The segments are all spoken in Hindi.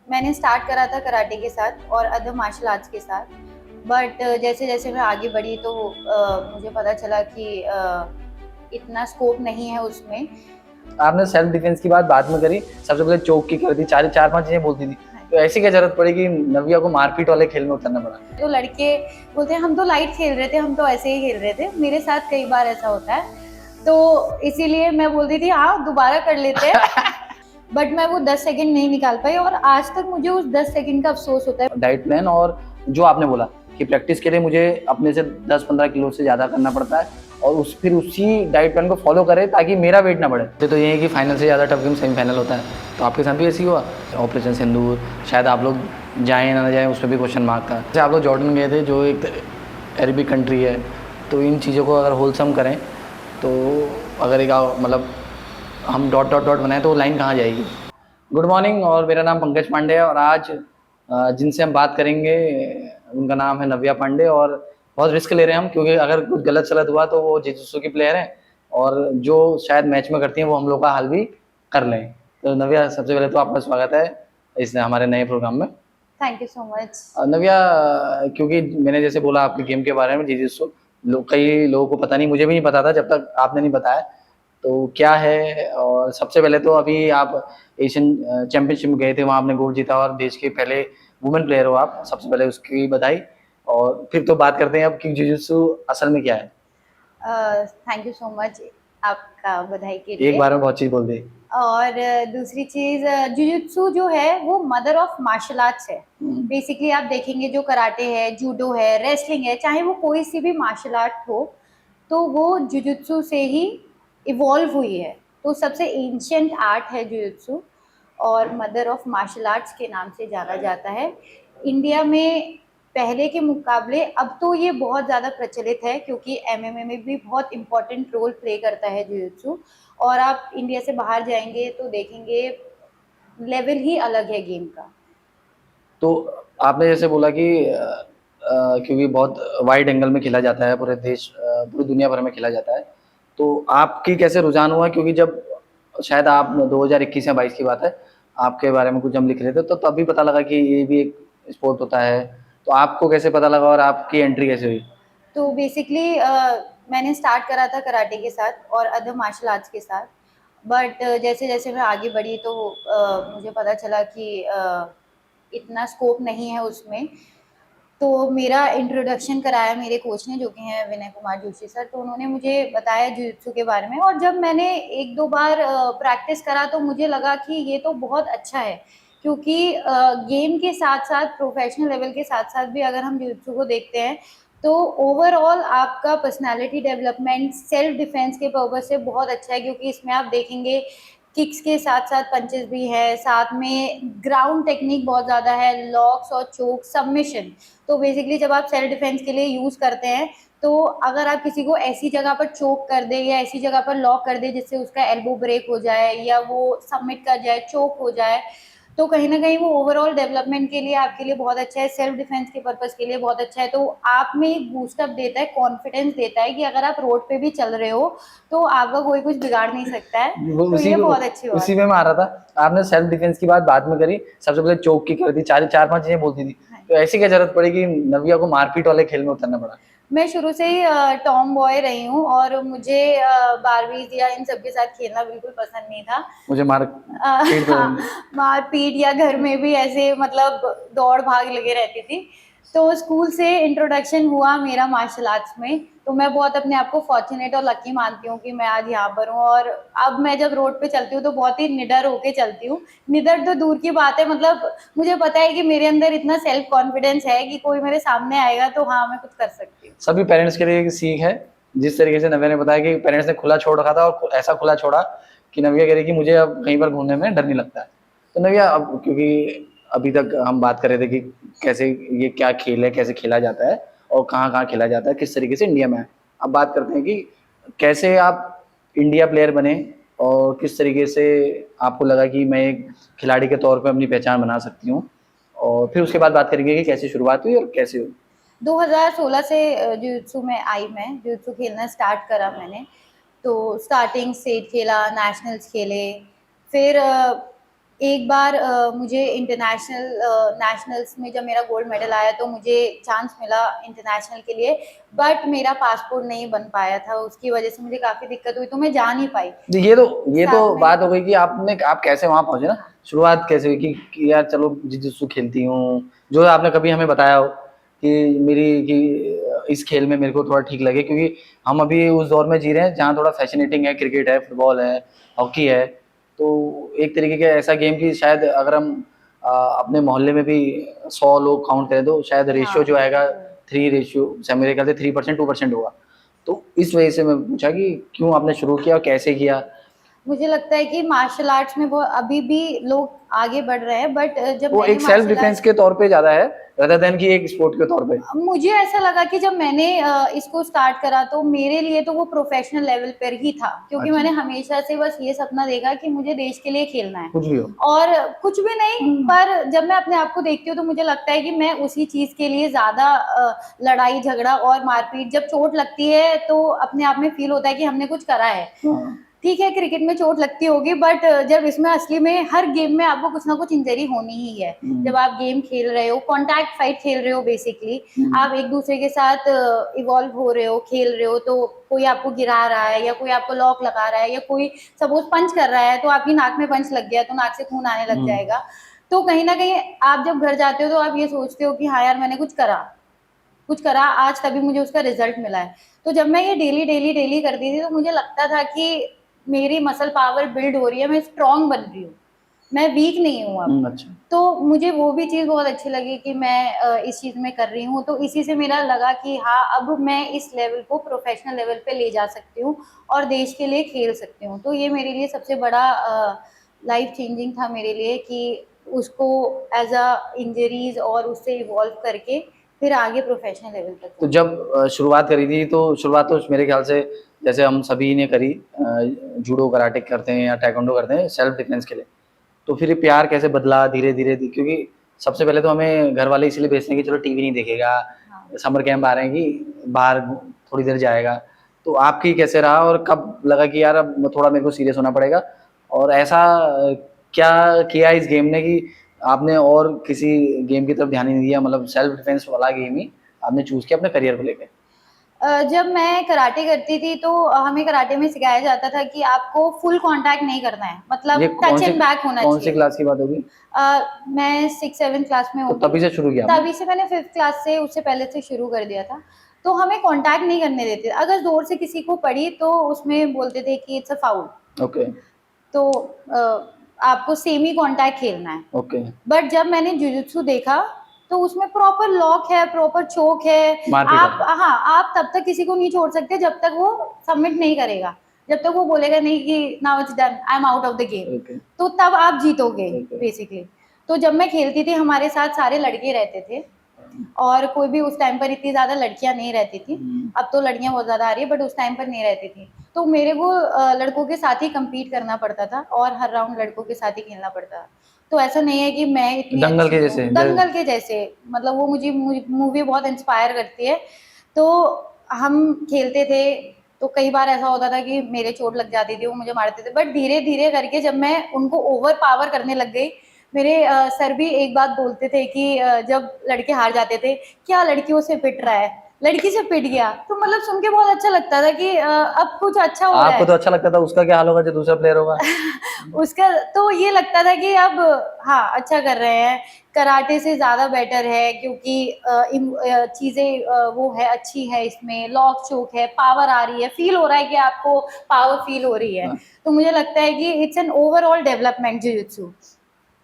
मैंने स्टार्ट करा था कराटे के साथ और अदर मार्शल आर्ट्स के साथ। बट जैसे जैसे मैं आगे बढ़ी तो मुझे पता चला कि इतना स्कोप नहीं है उसमें। आपने सेल्फ डिफेंस की बात बाद में करी, सबसे पहले चौक की कर दी, चार चार पांच चीजें बोलती थी, तो ऐसी क्या जरूरत पड़ी कि नव्या को मारपीट वाले खेल में उतरना पड़ा? तो लड़के बोलते हैं हम तो लाइट खेल रहे थे, हम तो ऐसे ही खेल रहे थे। मेरे साथ कई बार ऐसा होता है, तो इसीलिए मैं बोलती थी हाँ दोबारा कर लेते हैं। बट मैं वो 10 सेकंड नहीं निकाल पाई और आज तक मुझे उस 10 सेकंड का अफसोस होता है। डाइट प्लान और जो आपने बोला कि प्रैक्टिस के लिए मुझे अपने से 10-15 किलो से ज़्यादा करना पड़ता है और फिर उसी डाइट प्लान को फॉलो करें ताकि मेरा वेट ना बढ़े। तो ये है कि फाइनल से ज़्यादा टफ गेम सेमीफाइनल होता है, तो आपके साथ भी ऐसे ही हुआ? ऑपरेशन सिंदूर, शायद आप लोग जाएँ ना जाएँ उस पर भी क्वेश्चन मार्क था। जैसे आप लोग जॉर्डन गए थे जो एक अरबिक कंट्री है, तो इन चीज़ों को अगर होलसम करें तो अगर एक मतलब हम डॉट डॉट डॉट बनाएं तो लाइन कहाँ जाएगी? गुड मॉर्निंग, और मेरा नाम पंकज पांडे है और आज जिनसे हम बात करेंगे उनका नाम है नव्या पांडे। और बहुत रिस्क ले रहे हैं हम, क्योंकि अगर कुछ गलत सलत हुआ तो वो जित्सु की प्लेयर हैं और जो शायद मैच में करती हैं वो हम लोग का हाल भी कर लें। तो नव्या, सबसे पहले तो आपका स्वागत है इस हमारे नए प्रोग्राम में। Thank you so much. Navya, क्योंकि मैंने जैसे बोला आपके गेम के बारे में जित्सु, कई लोगों को पता नहीं, मुझे भी नहीं पता था जब तक आपने नहीं बताया। तो क्या है, और सबसे पहले तो अभी आप एशियन चैंपियनशिप में गए थे, वहाँ आपने गोल्ड जीता और देश के पहले वुमेन प्लेयर हो आप, सबसे पहले उसकी बधाई। और फिर तो बात करते हैं अब कि जिजित्सु असल में क्या है। थैंक यू सो मच आपका बधाई के लिए। एक बार में बहुत चीज़ बोल दी। और दूसरी चीज, जुजुत्सु जो है वो मदर ऑफ मार्शल आर्ट्स है। बेसिकली आप देखेंगे जो कराटे है, जूडो है, रेसलिंग है, चाहे वो कोई सी भी मार्शल आर्ट हो, तो वो जुजुत्सु से ही इवॉल्व हुई है। तो सबसे एंशियंट आर्ट है जुजुत्सु और मदर ऑफ मार्शल आर्ट्स के नाम से जाना जाता है। इंडिया में पहले के मुकाबले अब तो ये बहुत ज़्यादा प्रचलित है, क्योंकि एमएमए में भी बहुत इम्पोर्टेंट रोल प्ले करता है जुजुत्सु। और आप इंडिया से बाहर जाएंगे तो देखेंगे लेवल ही अलग है गेम का। तो आपने जैसे बोला कि क्योंकि बहुत वाइड एंगल में खेला जाता है, पूरे देश पूरी दुनिया भर में खेला जाता है, तो आपकी कैसे रुझान हुआ? क्योंकि जब शायद आप 2021 या 22 की बात है, आपके बारे में कुछ हम लिख रहे थे तो तभी पता लगा कि ये भी एक स्पोर्ट होता है, तो आपको कैसे पता लगा और आपकी एंट्री कैसे हुई? तो बेसिकली मैंने स्टार्ट करा था कराटे के साथ और अदर मार्शल आर्ट्स के साथ। बट जैसे जैसे मैं आगे बढ़ी तो मुझे पता चला कि इतना स्कोप नहीं है उसमें। तो मेरा इंट्रोडक्शन कराया मेरे कोच ने, जो कि हैं विनय कुमार जोशी सर। तो उन्होंने मुझे बताया जुजित्सु के बारे में, और जब मैंने एक दो बार प्रैक्टिस करा तो मुझे लगा कि ये तो बहुत अच्छा है, क्योंकि गेम के साथ साथ प्रोफेशनल लेवल के साथ साथ भी अगर हम जुजित्सु को देखते हैं तो ओवरऑल आपका पर्सनालिटी डेवलपमेंट, सेल्फ डिफेंस के पर्पज से बहुत अच्छा है। क्योंकि इसमें आप देखेंगे किक्स के साथ साथ पंचेस भी है, साथ में ग्राउंड टेक्निक बहुत ज़्यादा है, लॉक्स और चोक, सबमिशन। तो बेसिकली जब आप सेल्फ डिफेंस के लिए यूज़ करते हैं, तो अगर आप किसी को ऐसी जगह पर चोक कर दे या ऐसी जगह पर लॉक कर दे जिससे उसका एल्बो ब्रेक हो जाए या वो सबमिट कर जाए, चोक हो जाए, तो कहीं ना कहीं वो ओवरऑल डेवलपमेंट के लिए आपके लिए बहुत अच्छा है, सेल्फ डिफेंस के पर्पज के लिए बहुत अच्छा है। तो आप में एक बूस्टअप देता है, कॉन्फिडेंस देता है कि अगर आप रोड पे भी चल रहे हो तो आपका कोई कुछ बिगाड़ नहीं सकता है। तो ये बहुत अच्छी बात उसी है। में आ रहा था। आपने सेल्फ डिफेंस की बात बाद में करी, सबसे पहले चौक की कर दी, चार चार पांच चीजें बोलती थी, हाँ। तो ऐसी क्या जरूरत पड़ी कि नव्या को मारपीट वाले खेल में उतरना पड़ा? मैं शुरू से ही टॉम बॉय रही हूँ और मुझे बारबीज या इन सब के साथ खेलना बिल्कुल पसंद नहीं था। मुझे मार पीट तो हाँ, मारपीट या घर में भी ऐसे मतलब दौड़ भाग लगे रहती थी। तो स्कूल से इंट्रोडक्शन हुआ मेरा मार्शल आर्ट्स में, तो मैं बहुत अपने आप को फॉर्चुनेट और लकी मानती हूँ कि मैं आज यहाँ पर हूँ। और अब मैं जब रोड पे चलती हूँ तो बहुत ही निडर होके चलती हूँ। निडर तो दूर की बात है, मतलब मुझे पता है कि मेरे अंदर इतना सेल्फ कॉन्फिडेंस है कि कोई मेरे सामने आएगा तो हाँ मैं कुछ कर सकती हूँ। सभी पेरेंट्स के लिए एक सीख है। जिस तरीके से नव्या ने बताया कि पेरेंट्स ने खुला छोड़ रखा था और ऐसा खुला छोड़ा कि नव्या कह रही कि मुझे अब कहीं पर घूमने में डर नहीं लगता है। तो नव्या, अब क्योंकि अभी तक हम बात कर रहे थे कि कैसे ये क्या खेल है, कैसे खेला जाता है और कहाँ कहाँ खेला जाता है, किस तरीके से इंडिया में है। अब बात करते हैं कि कैसे आप इंडिया प्लेयर बने और किस तरीके से आपको लगा कि मैं एक खिलाड़ी के तौर पर अपनी पहचान बना सकती हूँ, और फिर उसके बाद बात करेंगे कि कैसे शुरुआत हुई और कैसे हुई। 2016 से जुजित्सु में आई, मैं जुजित्सु खेलना स्टार्ट करा मैंने। तो स्टार्टिंग स्टेट खेला, नेशनल्स खेले, फिर एक बार मुझे नेशनल्स में जब मेरा गोल्ड मेडल आया तो मुझे चांस मिला इंटरनेशनल के लिए, बट मेरा पासपोर्ट नहीं बन पाया था, उसकी वजह से मुझे काफ़ी दिक्कत हुई, तो मैं जा नहीं पाई। ये तो मैंने बात हो गई कि आप कैसे वहां पहुंचे ना। शुरुआत कैसे हुई कि यार चलो जिजित्सु खेलती हूँ, जो आपने कभी हमें बताया हो कि इस खेल में मेरे को थोड़ा ठीक लगे, क्योंकि हम अभी उस दौर में जी रहे हैं जहाँ थोड़ा फैसिनेटिंग है, क्रिकेट है, फुटबॉल है, हॉकी है। तो एक तरीके का ऐसा गेम की शायद अगर हम अपने मोहल्ले में भी 100 लोग काउंट करें तो शायद हाँ रेशियो जो आएगा बिल्कुल। 3 रेशियो, मेरे ख्याल से 3% 2% होगा। तो इस वजह से मैं पूछा कि क्यों आपने शुरू किया और कैसे किया। मुझे लगता है कि मार्शल आर्ट्स में वो अभी भी लोग आगे बढ़ रहे हैं, बट जब वो मैंने एक सेल्फ मार्शल डिफेंस आर्ट, के तौर पे ज्यादा है rather देन कि एक स्पोर्ट के तौर पे। मुझे ऐसा लगा कि जब मैंने इसको स्टार्ट करा तो मेरे लिए तो वो प्रोफेशनल लेवल पर ही था, क्योंकि अच्छा, मैंने हमेशा से बस ये सपना देखा कि मुझे देश के लिए खेलना है। कुछ भी हो। और कुछ भी नहीं, पर जब मैं अपने आप को देखती हूँ तो मुझे लगता है कि मैं उसी चीज के लिए ज्यादा लड़ाई झगड़ा और मारपीट, जब चोट लगती है तो अपने आप में फील होता है कि हमने कुछ करा है। हाँ, ठीक है, क्रिकेट में चोट लगती होगी, बट जब इसमें असली में हर गेम में आपको कुछ ना कुछ इंजरी होनी ही है। जब आप गेम खेल रहे हो, कॉन्टैक्ट फाइट खेल रहे हो, बेसिकली आप एक दूसरे के साथ इवॉल्व हो रहे हो, खेल रहे हो, तो कोई आपको गिरा रहा है या कोई आपको लॉक लगा रहा है या कोई सपोज पंच कर रहा है, तो आपकी नाक में पंच लग गया तो नाक से खून आने लग जाएगा। तो कहीं ना कहीं आप जब घर जाते हो तो आप ये सोचते हो कि हाँ यार मैंने कुछ करा आज, तभी मुझे उसका रिजल्ट मिला है। तो जब मैं ये डेली डेली डेली करती थी तो मुझे लगता था कि मेरी मसल पावर बिल्ड हो रही है, मैं स्ट्रांग बन रही हूँ, मैं वीक नहीं हूँ अब। अच्छा। तो मुझे वो भी चीज़ बहुत अच्छी लगी कि मैं इस चीज़ में कर रही हूँ, तो इसी से मेरा लगा कि हाँ अब मैं इस लेवल को प्रोफेशनल लेवल पे ले जा सकती हूँ और देश के लिए खेल सकती हूँ। तो ये मेरे लिए सबसे बड़ा लाइफ चेंजिंग था मेरे लिए कि उसको एज अ इंजरीज और उससे इवॉल्व करके फिर आगे प्रोफेशनल लेवल तक तो जाना। जब शुरुआत करी थी तो शुरुआत तो मेरे ख्याल से जैसे हम सभी ने करी, जूडो कराटे करते हैं या टाइकोंडो करते हैं सेल्फ डिफेंस के लिए। तो फिर ये प्यार कैसे बदला धीरे धीरे, क्योंकि सबसे पहले तो हमें घर वाले इसलिए भेजते हैं कि चलो टीवी नहीं देखेगा, हाँ। समर कैंप आ रहे हैं कि बाहर थोड़ी देर जाएगा। तो आपकी कैसे रहा और कब लगा कि यार अब थोड़ा मेरे को सीरियस होना पड़ेगा, और ऐसा क्या किया इस गेम ने कि आपने और किसी गेम की तरफ ध्यान ही नहीं दिया, मतलब सेल्फ डिफेंस वाला गेम ही आपने चूज किया अपने करियर को लेकर। जब मैं कराटे करती थी तो हमें कराटे में सिखाया जाता था कि आपको फुल कांटेक्ट नहीं करना है, मतलब ये टच एंड बैक होना कौन सी चाहिए। क्लास की बात होगी? मैं 6-7 क्लास में तो होगी, तभी से शुरू किया आपने? तभी से मैंने 5th क्लास से, उससे पहले से शुरू कर दिया था। तो हमें कांटेक्ट नहीं करने देते, अगर जोर से किसी को पड़ी तो उसमें बोलते थे कि इट्स अ फाउल। ओके। तो आपको सेमी कांटेक्ट खेलना है। ओके। बट जब मैंने जुजुत्सु देखा तो उसमें प्रॉपर लॉक है, प्रॉपर चोक है। मारपीट आप, है। हाँ, आप तब तक किसी को नहीं छोड़ सकते जब तक वो सबमिट नहीं करेगा, जब तक वो बोलेगा नहीं कि now it's done, I am out of the game. Okay. तो तब आप जीतोगे ओके। बेसिकली। तो जब मैं खेलती थी हमारे साथ सारे लड़के रहते थे, और कोई भी उस टाइम पर इतनी ज्यादा लड़कियां नहीं रहती थी। अब तो लड़कियां बहुत ज्यादा आ रही है, बट उस टाइम पर नहीं रहती थी। तो मेरे को लड़कों के साथ ही कम्पीट करना पड़ता था और हर राउंड लड़कों के साथ ही खेलना पड़ता था। तो ऐसा नहीं है कि मैं इतनी दंगल अच्छी के हूँ, जैसे दंगल के जैसे, मतलब वो मुझे मूवी बहुत इंस्पायर करती है। तो हम खेलते थे, तो कई बार ऐसा होता था कि मेरे चोट लग जाती थी, वो मुझे मारते थे, बट धीरे धीरे करके जब मैं उनको ओवर पावर करने लग गई, मेरे सर भी एक बात बोलते थे कि जब लड़के हार जाते थे, क्या लड़कियों से पिट रहा है, लड़की से पिट गया, तो मतलब सुन के बहुत अच्छा लगता था कि अब कुछ अच्छा हो रहा आपको तो है। अच्छा लगता था, उसका क्या हाल होगा जो दूसरा प्लेयर होगा। उसका तो ये लगता था कि अब हाँ अच्छा कर रहे हैं, कराटे से ज्यादा बेटर है, क्योंकि चीजें वो है, अच्छी है, इसमें लॉक चोक है, पावर आ रही है, फील हो रहा है कि आपको पावर फील हो रही है। हाँ। तो मुझे लगता है कि it's an overall development jujutsu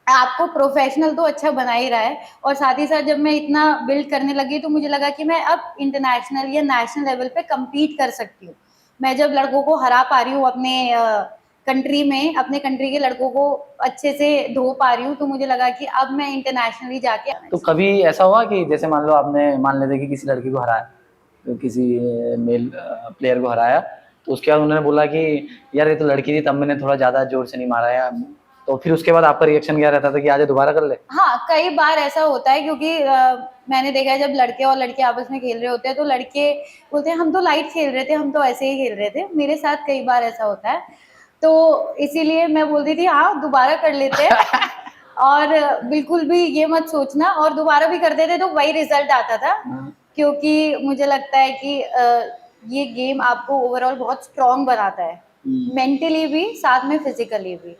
आपको प्रोफेशनल तो अच्छा बना ही रहा है, और साथ ही साथ जब मैं इतना बिल्ड करने लगी तो मुझे लगा कि मैं अब इंटरनेशनल या नेशनल लेवल पे कम्पीट कर सकती हूँ। मैं जब लड़कों को हरा पा रही हूँ अपने कंट्री में, अपने कंट्री के लड़कों को अच्छे से धो पा रही हूँ, तो मुझे लगा कि अब मैं इंटरनेशनली जाके आना तो चाहिए। कभी ऐसा हुआ कि जैसे मान लो आपने मान लेते कि किसी लड़की को हराया, तो किसी मेल प्लेयर को हराया, तो उसके बाद उन्होंने बोला कि यार ये तो लड़की थी तब मैंने थोड़ा ज्यादा जोर से नहीं मारा या, तो फिर उसके बाद आपका रिएक्शन क्या रहता था कि आज ये दोबारा कर ले? हाँ, कई बार ऐसा होता है, क्योंकि मैंने देखा है जब लड़के और लड़के आपस में खेल रहे होते हैं तो लड़के बोलते हैं हम तो लाइट खेल रहे थे, हम तो ऐसे ही खेल रहे थे, मेरे साथ कई बार ऐसा होता है। तो इसीलिए मैं बोलती थी हाँ दोबारा कर लेते हैं और बिल्कुल भी ये मत सोचना, और दोबारा भी करते थे तो वही रिजल्ट आता था, क्योंकि मुझे लगता है कि ये गेम आपको ओवरऑल बहुत स्ट्रांग बनाता है, मेंटली भी साथ में फिजिकली भी।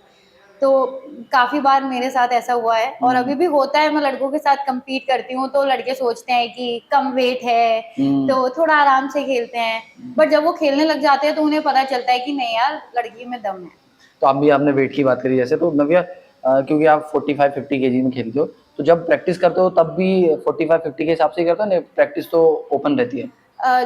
तो काफी बार मेरे साथ ऐसा हुआ है और अभी भी होता है। मैं लड़कों के साथ compete करती हूँ तो लड़के सोचते हैं कि कम वेट है तो थोड़ा आराम से खेलते हैं, बट जब वो खेलने लग जाते हैं तो उन्हें पता चलता है कि नहीं यार लड़की में दम है। तो आप भी आपने वेट की बात करी जैसे, तो नव्या क्योंकि आप 45-50 केजी में खेलते हो, तो जब प्रैक्टिस करते हो तब भी 45-50 के हिसाब से ही करते हो ना? प्रैक्टिस तो ओपन रहती है।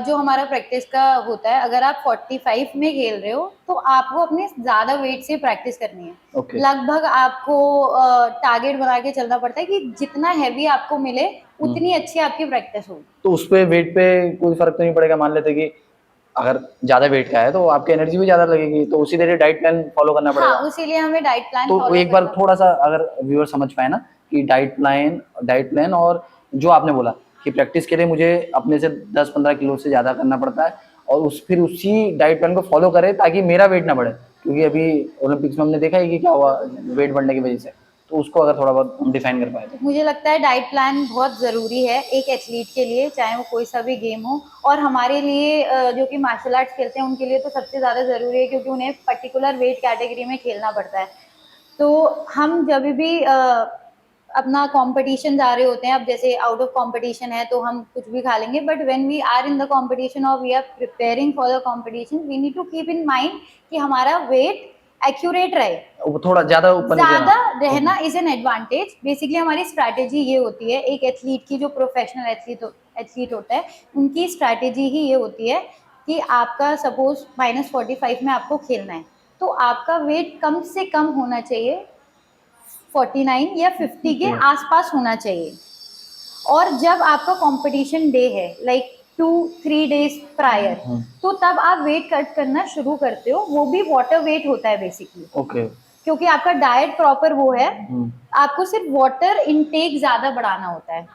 जो हमारा प्रैक्टिस का होता है, अगर आप 45 में खेल रहे हो तो आपको अपने ज्यादा वेट से प्रैक्टिस करनी है। Okay. लगभग आपको टारगेट बना के चलना पड़ता है कि जितना हैवी आपको मिले उतनी अच्छी आपकी प्रैक्टिस होगी। तो उस पे वेट पे कोई फर्क तो नहीं पड़ेगा? मान लेते कि अगर ज्यादा वेट का है तो आपकी एनर्जी भी ज्यादा लगेगी, तो उसी तरह डाइट प्लान फॉलो करना पड़ेगा। हाँ, उसीलिए हमें डाइट प्लान तो फॉलो एक बार करना थोड़ा सा अगर व्यूअर समझ पाए ना कि डाइट प्लान और जो आपने बोला कि प्रैक्टिस के लिए मुझे अपने से 10-15 किलो से ज़्यादा करना पड़ता है, और फिर उसी डाइट प्लान को फॉलो करें ताकि मेरा वेट ना बढ़े, क्योंकि अभी ओलंपिक्स में हमने देखा है कि क्या हुआ वेट बढ़ने की वजह से। तो उसको अगर थोड़ा बहुत हम डिफाइन कर पाए तो। मुझे लगता है डाइट प्लान बहुत ज़रूरी है एक एथलीट के लिए, चाहे वो कोई सा भी गेम हो, और हमारे लिए जो कि मार्शल आर्ट्स खेलते हैं उनके लिए तो सबसे ज़्यादा ज़रूरी है, क्योंकि उन्हें पर्टिकुलर वेट कैटेगरी में खेलना पड़ता है। तो हम जब भी अपना कंपटीशन जा रहे होते हैं, अब जैसे आउट ऑफ कंपटीशन है तो हम कुछ भी खा लेंगे, but when we are in the competition और we are preparing for the competition, we need to keep in mind कि हमारा वेट एक्यूरेट रहे। वो थोड़ा ज़्यादा ऊपर नीचे ज्यादा ना। रहना इज एन एडवांटेज। बेसिकली हमारी स्ट्रैटेजी ये होती है, एक एथलीट की, जो प्रोफेशनल एथलीट होता है उनकी स्ट्रैटेजी ही ये होती है कि आपका सपोज -45 में आपको खेलना है, तो आपका वेट कम से कम होना चाहिए 49 या 50 के आसपास होना चाहिए। और जब आपका कंपटीशन डे है, लाइक 2-3 डेज प्रायर, तो तब आप वेट कट करना शुरू करते हो, वो भी वाटर वेट होता है बेसिकली। ओके। क्योंकि आपका डाइट प्रॉपर वो है, आपको सिर्फ वाटर इनटेक ज्यादा बढ़ाना होता है।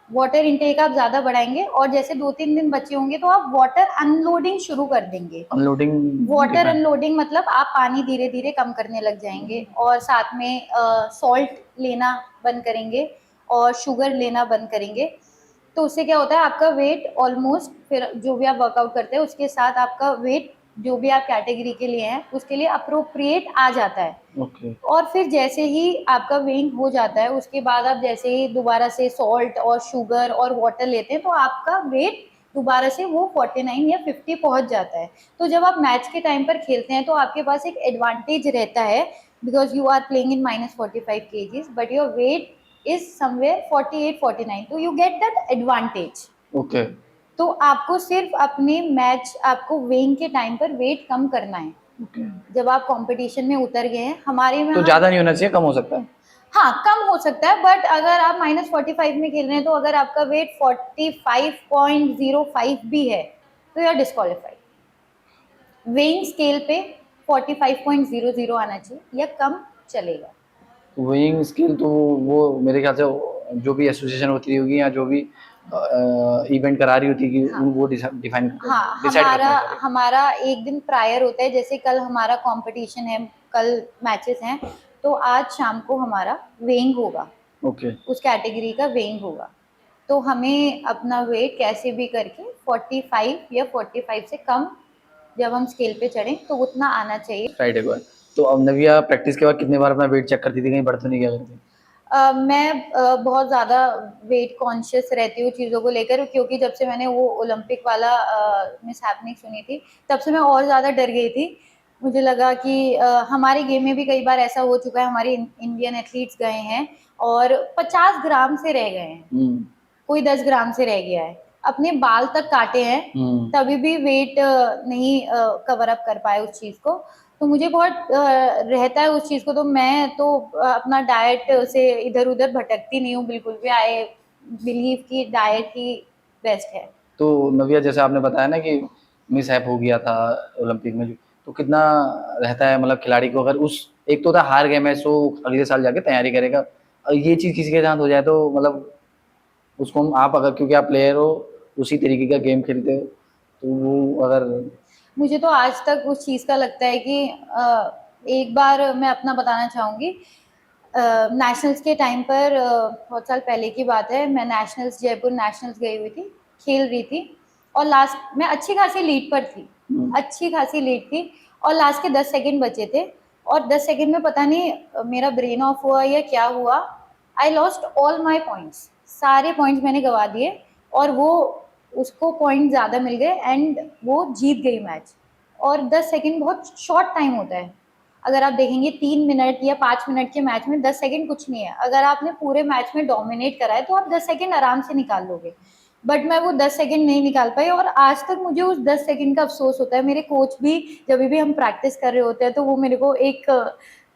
वाटर इनटेक आप ज्यादा बढ़ाएंगे और जैसे 2-3 दिन बचे होंगे तो आप वाटर अनलोडिंग शुरू कर देंगे। अनलोडिंग वाटर अनलोडिंग मतलब आप पानी धीरे धीरे कम करने लग जाएंगे, और साथ में सॉल्ट लेना बंद करेंगे और शुगर लेना बंद करेंगे। तो उससे क्या होता है, आपका वेट ऑलमोस्ट, फिर जो भी आप वर्कआउट करते हैं उसके साथ आपका वेट जो भी आप कैटेगरी के लिए हैं उसके लिए अप्रोप्रिएट आ जाता है। ओके। और फिर जैसे ही आपका वेइंग हो जाता है उसके बाद आप जैसे ही दोबारा से सॉल्ट और शुगर और वाटर लेते हैं तो आपका वेट दोबारा से वो 49 या 50 पहुंच जाता है। तो जब आप मैच के टाइम पर खेलते हैं तो आपके पास एक एडवांटेज रहता है, because you are playing in -45 kgs but your weight is somewhere 48-49, तो you get that advantage. Okay. तो आपको सिर्फ अपने मैच, आपको वेइंग के टाइम पर वेट कम करना है। जब आप कंपटीशन में उतर गए हैं, हमारे में तो ज़्यादा नहीं होना चाहिए, कम हो सकता है? हाँ कम हो सकता है, बट अगर आप -45 में खेल रहे हैं तो अगर आपका वेट 45.05 भी है तो you are disqualified. Weighing scale पे 45.00 आना चाहिए या कम चलेगा। वेइंग स्केल तो वो मेरे ख्याल से जो भी एसोसिएशन होती होगी या जो भी इवेंट करा रही होती है कि हाँ। वो डिफाइन हाँ, डिसाइड करते हैं, sorry। हमारा एक दिन प्रायर होता है, जैसे कल हमारा कंपटीशन है, कल मैचेस हैं, तो आज शाम को हमारा वेइंग होगा। ओके। उस कैटेगरी का वेइंग होगा, तो हमें अपना वेट कैसे भी करके 45 या 45 से कम जब हम स्केल पे चढ़ें तो उतना आना चाहिए। फ्राइडे को है। तो अब नव्या प्रैक्टिस के बाद कितने बार अपना वेट चेक करती थी, कहीं बढ़ तो नहीं गया करती? मैं बहुत ज़्यादा वेट कॉन्शियस रहती हूँ चीज़ों को लेकर, क्योंकि जब से मैंने वो ओलंपिक वाला मिसहैपनिंग सुनी थी तब से मैं और ज़्यादा डर गई थी। मुझे लगा कि हमारे गेम में भी कई बार ऐसा हो चुका है, हमारे इंडियन एथलीट्स गए हैं और 50 ग्राम से रह गए हैं, कोई 10 ग्राम से रह गया है, अपने बाल तक काटे हैं, तभी भी वेट नहीं कवर अप कर पाए उस चीज़ को। तो मुझे बहुत रहता है उस चीज़ को, तो मैं तो अपना डाइट से इधर उधर भटकती नहीं हूँ बिल्कुल भी। आई बिलीव कि डाइट ही बेस्ट है। तो नव्या जैसे आपने बताया ना कि मिसहैप हो गया था ओलंपिक में, तो कितना रहता है मतलब खिलाड़ी को, अगर उस एक तो होता है हार गए मैच तो अगले साल जाके तैयारी करेगा, और ये चीज़ किसी के साथ हो जाए तो मतलब उसको आप अगर, क्योंकि आप प्लेयर हो, उसी तरीके का गेम खेलते हो, तो वो अगर मुझे तो आज तक उस चीज़ का लगता है कि एक बार मैं अपना बताना चाहूँगी। नेशनल्स के टाइम पर बहुत साल पहले की बात है, मैं नेशनल्स जयपुर नेशनल्स गई हुई थी, खेल रही थी और लास्ट मैं अच्छी खासी लीड पर थी, अच्छी खासी लीड थी और लास्ट के 10 सेकंड बचे थे और 10 सेकंड में पता नहीं मेरा ब्रेन ऑफ हुआ या क्या हुआ, I lost all my points, सारे पॉइंट्स मैंने गवा दिए और वो उसको पॉइंट ज़्यादा मिल गए एंड वो जीत गई मैच। और 10 सेकंड बहुत शॉर्ट टाइम होता है, अगर आप देखेंगे 3 मिनट या 5 मिनट के मैच में 10 सेकंड कुछ नहीं है, अगर आपने पूरे मैच में डोमिनेट करा है तो आप 10 सेकंड आराम से निकाल लोगे, बट मैं वो 10 सेकंड नहीं निकाल पाई और आज तक मुझे उस 10 सेकंड का अफसोस होता है। मेरे कोच भी जब भी हम प्रैक्टिस कर रहे होते हैं तो वो मेरे को एक